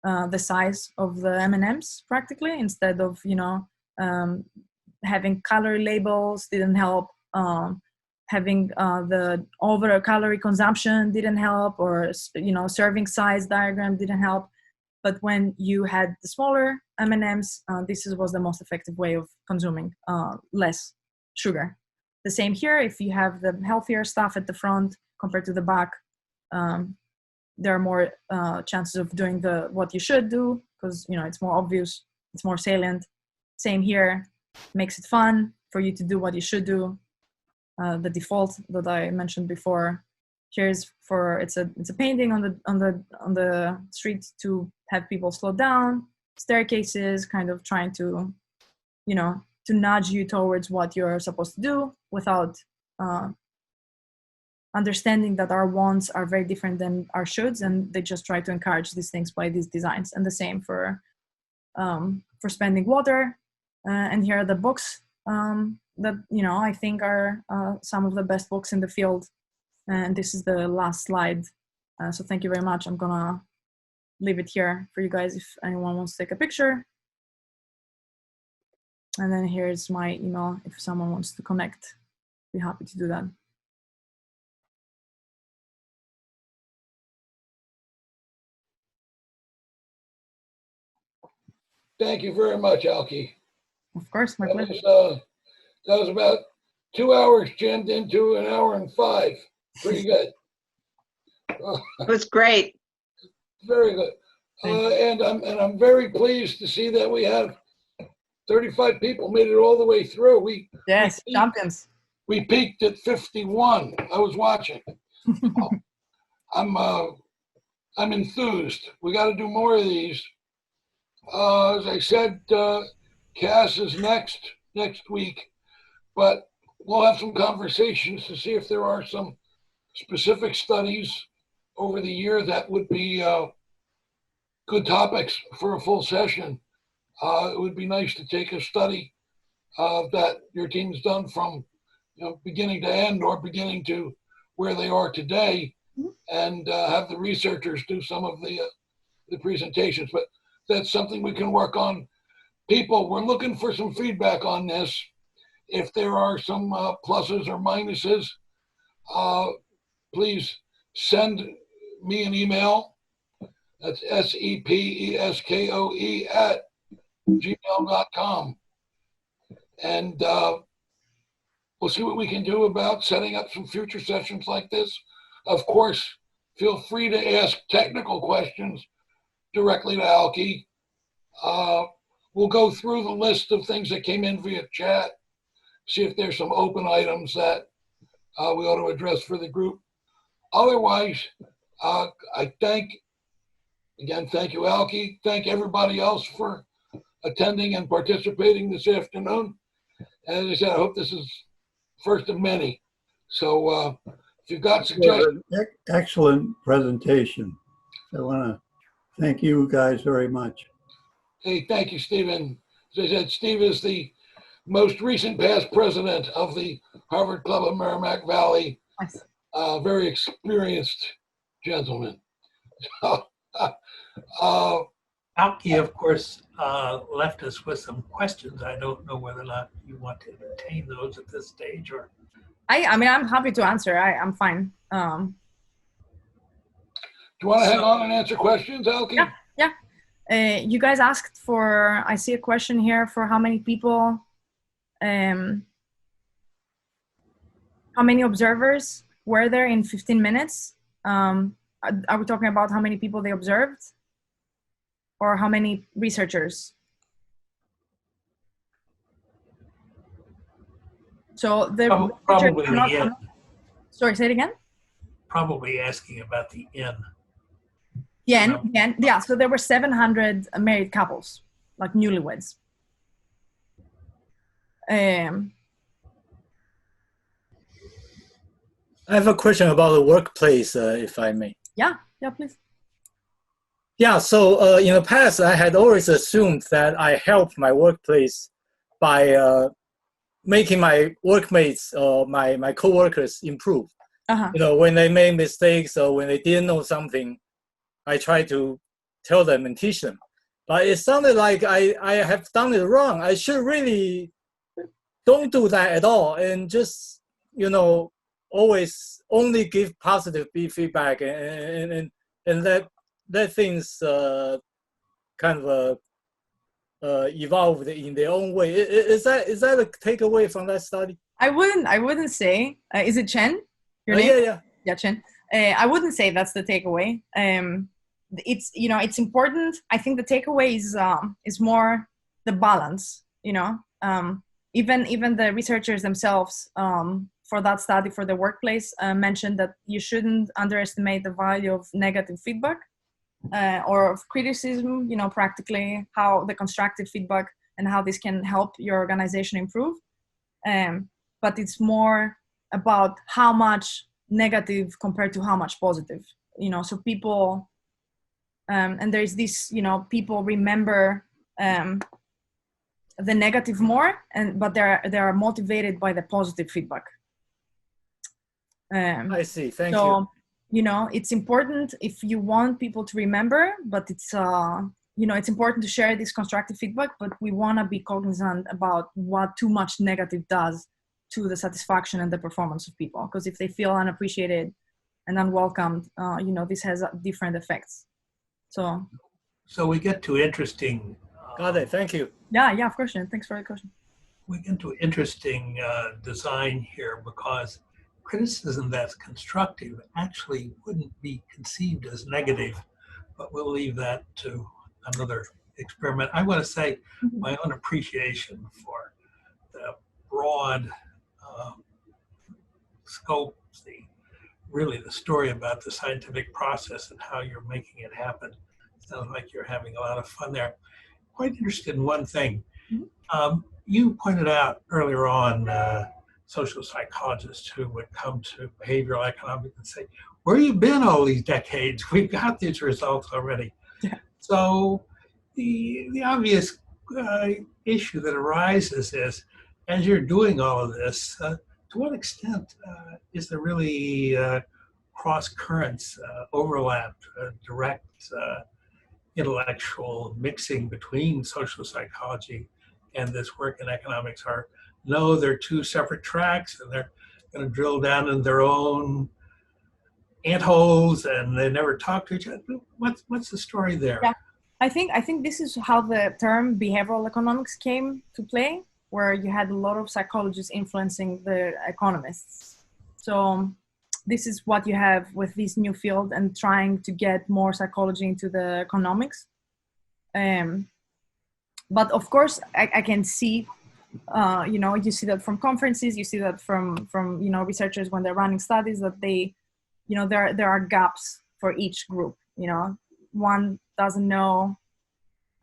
The size of the M&Ms, practically, instead of having calorie labels didn't help. Having the over calorie consumption didn't help, or serving size diagram didn't help. But when you had the smaller M&Ms, this was the most effective way of consuming less sugar. The same here, if you have the healthier stuff at the front compared to the back, there are more chances of doing what you should do, because it's more obvious, it's more salient. Same here, makes it fun for you to do what you should do. The default that I mentioned before. Here's it's a painting on the street to have people slow down. Staircases, kind of trying to to nudge you towards what you're supposed to do without understanding that our wants are very different than our shoulds, and they just try to encourage these things by these designs. And the same for spending water. And here are the books that I think are some of the best books in the field. And this is the last slide. So thank you very much. I'm gonna leave it here for you guys if anyone wants to take a picture. And then here's my email if someone wants to connect. Be happy to do that. Thank you very much, Alki. Of course, my pleasure. That was about 2 hours jammed into an hour and 5. Pretty good. It was great. Very good. And I'm very pleased to see that we have 35 people made it all the way through. Yes, champions. We peaked at 51. I was watching. I'm enthused. We got to do more of these. As I said, Cass is next week, but we'll have some conversations to see if there are some specific studies over the year that would be good topics for a full session. It would be nice to take a study that your team's done from beginning to end or beginning to where they are today, and have the researchers do some of the presentations. But that's something we can work on. People, we're looking for some feedback on this. If there are some pluses or minuses, please send me an email. That's sepeskoe@gmail.com. And we'll see what we can do about setting up some future sessions like this. Of course, feel free to ask technical questions directly to Alki. We'll go through the list of things that came in via chat, see if there's some open items that we ought to address for the group. Otherwise, I thank you, Alki. Thank everybody else for attending and participating this afternoon. And as I said, I hope this is first of many. So if you've got suggestions. Excellent presentation. I want to thank you guys very much. Hey, thank you, Stephen. As I said, Steve is the most recent past president of the Harvard Club of Merrimack Valley. Nice. Very experienced gentleman. Alki, of course, left us with some questions. I don't know whether or not you want to entertain those at this stage or. I mean, I'm happy to answer. I'm fine. Do you want to hang on and answer questions, Alki? Yeah. You guys asked for, I see a question here for how many people, how many observers were there in 15 minutes? Are we talking about how many people they observed? Or how many researchers? So the probably the N. Sorry, say it again. Probably asking about the N. Yeah. So there were 700 married couples, like newlyweds. I have a question about the workplace, if I may. Yeah, please. Yeah, so in the past, I had always assumed that I helped my workplace by making my workmates or my coworkers improve. Uh-huh. You know, when they made mistakes or when they didn't know something, I try to tell them and teach them. But it sounded like I have done it wrong. I should really don't do that at all and just, you know, always only give positive feedback and let things kind of evolved in their own way. Is that a takeaway from that study? I wouldn't say. Is it Chen? Your name? Yeah, Chen. I wouldn't say that's the takeaway. It's, you know, it's important. I think the takeaway is more the balance. You know, even the researchers themselves for that study for the workplace mentioned that you shouldn't underestimate the value of negative feedback. Or of criticism, you know, practically how the constructive feedback and how this can help your organization improve. But it's more about how much negative compared to how much positive, you know, so people, and there's this, you know, people remember the negative more, but they're motivated by the positive feedback. I see, thank you. You know, it's important if you want people to remember, but it's, you know, it's important to share this constructive feedback, but we want to be cognizant about what too much negative does to the satisfaction and the performance of people. Because if they feel unappreciated and unwelcomed, you know, this has different effects. So we get to interesting. Got it, thank you. Yeah, of course. Thanks for the question. We get to interesting design here because criticism that's constructive actually wouldn't be conceived as negative, but we'll leave that to another experiment. I want to say my own appreciation for the broad scope, really the story about the scientific process and how you're making it happen. Sounds like you're having a lot of fun there. Quite interested in one thing. You pointed out earlier on social psychologists who would come to behavioral economics and say, where you been all these decades? We've got these results already. Yeah. So the obvious issue that arises is, as you're doing all of this, to what extent is there really cross currents, overlap, direct intellectual mixing between social psychology and this work in economics? Are no, they're two separate tracks and they're going to drill down in their own antholes and they never talk to each other? What's the story there? Yeah, I think this is how the term behavioral economics came to play, where you had a lot of psychologists influencing the economists. So this is what you have with this new field and trying to get more psychology into the economics. But of course, I can see, you know, you see that from conferences, you see that from you know, researchers when they're running studies, that they, you know, there are gaps for each group. You know, one doesn't know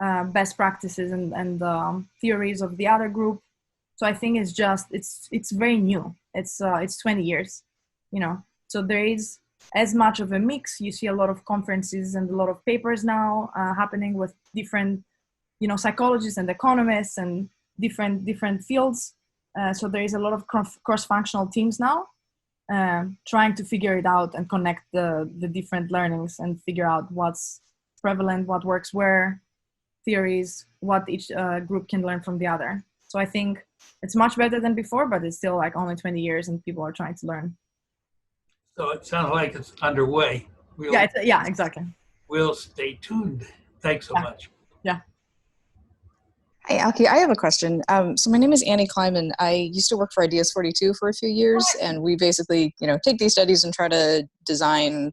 best practices and theories of the other group. So I think it's very new. It's 20 years, you know. So there is as much of a mix. You see a lot of conferences and a lot of papers now happening with different, you know, psychologists and economists and different fields. So there is a lot of cross-functional teams now trying to figure it out and connect the different learnings and figure out what's prevalent, what works where, theories, what each group can learn from the other. So I think it's much better than before, but it's still like only 20 years and people are trying to learn. So it sounds like it's underway. Yeah, exactly. We'll stay tuned. Thanks so much. Yeah. Hi, Alki. I have a question. So my name is Annie Kleiman. I used to work for Ideas 42 for a few years, and we basically, take these studies and try to design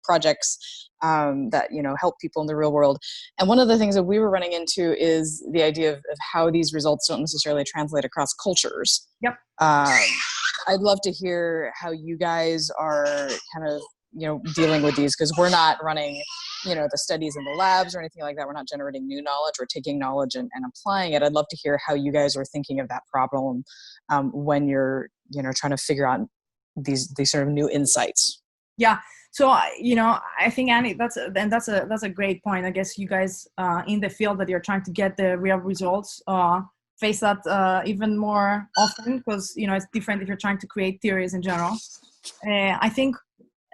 projects that, help people in the real world. And one of the things that we were running into is the idea of how these results don't necessarily translate across cultures. Yep. I'd love to hear how you guys are kind of, dealing with these, because we're not running the studies in the labs or anything like that. We're not generating new knowledge. We're taking knowledge and applying it. I'd love to hear how you guys are thinking of that problem when you're, trying to figure out these sort of new insights. Yeah. So, I think, Annie, that's a great point. I guess you guys in the field that you're trying to get the real results face that even more often, because, it's different if you're trying to create theories in general. I think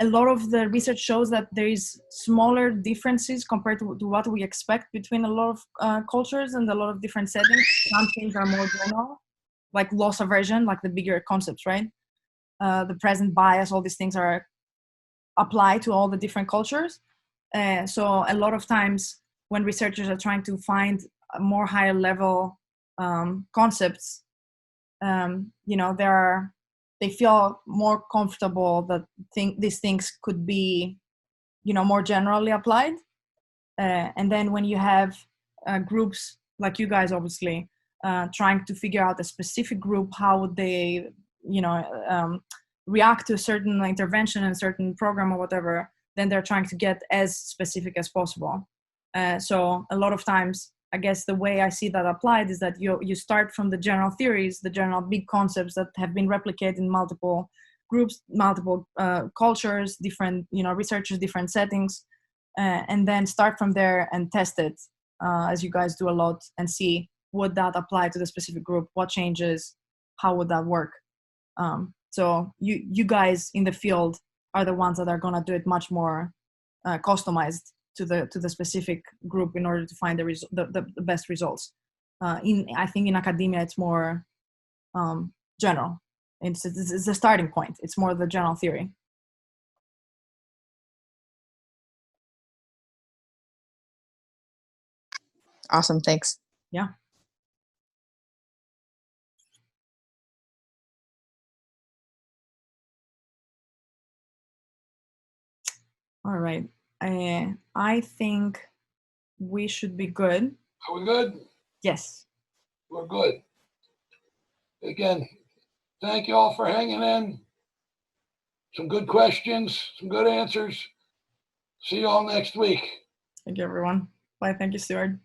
a lot of the research shows that there is smaller differences compared to what we expect between a lot of cultures and a lot of different settings. Some things are more general, like loss aversion, like the bigger concepts, right? The present bias, all these things are applied to all the different cultures. So a lot of times when researchers are trying to find more higher level concepts, they feel more comfortable that these things could be, more generally applied. And then when you have groups like you guys, obviously, trying to figure out a specific group, how would they, react to a certain intervention and certain program or whatever, then they're trying to get as specific as possible. So a lot of times, I guess the way I see that applied is that you start from the general theories, the general big concepts that have been replicated in multiple groups, multiple cultures, different researchers, different settings, and then start from there and test it as you guys do a lot and see, would that apply to the specific group? What changes? How would that work? So you guys in the field are the ones that are going to do it much more customized to the specific group in order to find the best results. I think in academia it's more general. It's the starting point. It's more the general theory. Awesome, thanks. Yeah. All right. I think we should be good. Are we good? Yes. We're good. Again, thank you all for hanging in. Some good questions, some good answers. See you all next week. Thank you, everyone. Bye. Thank you, Stuart.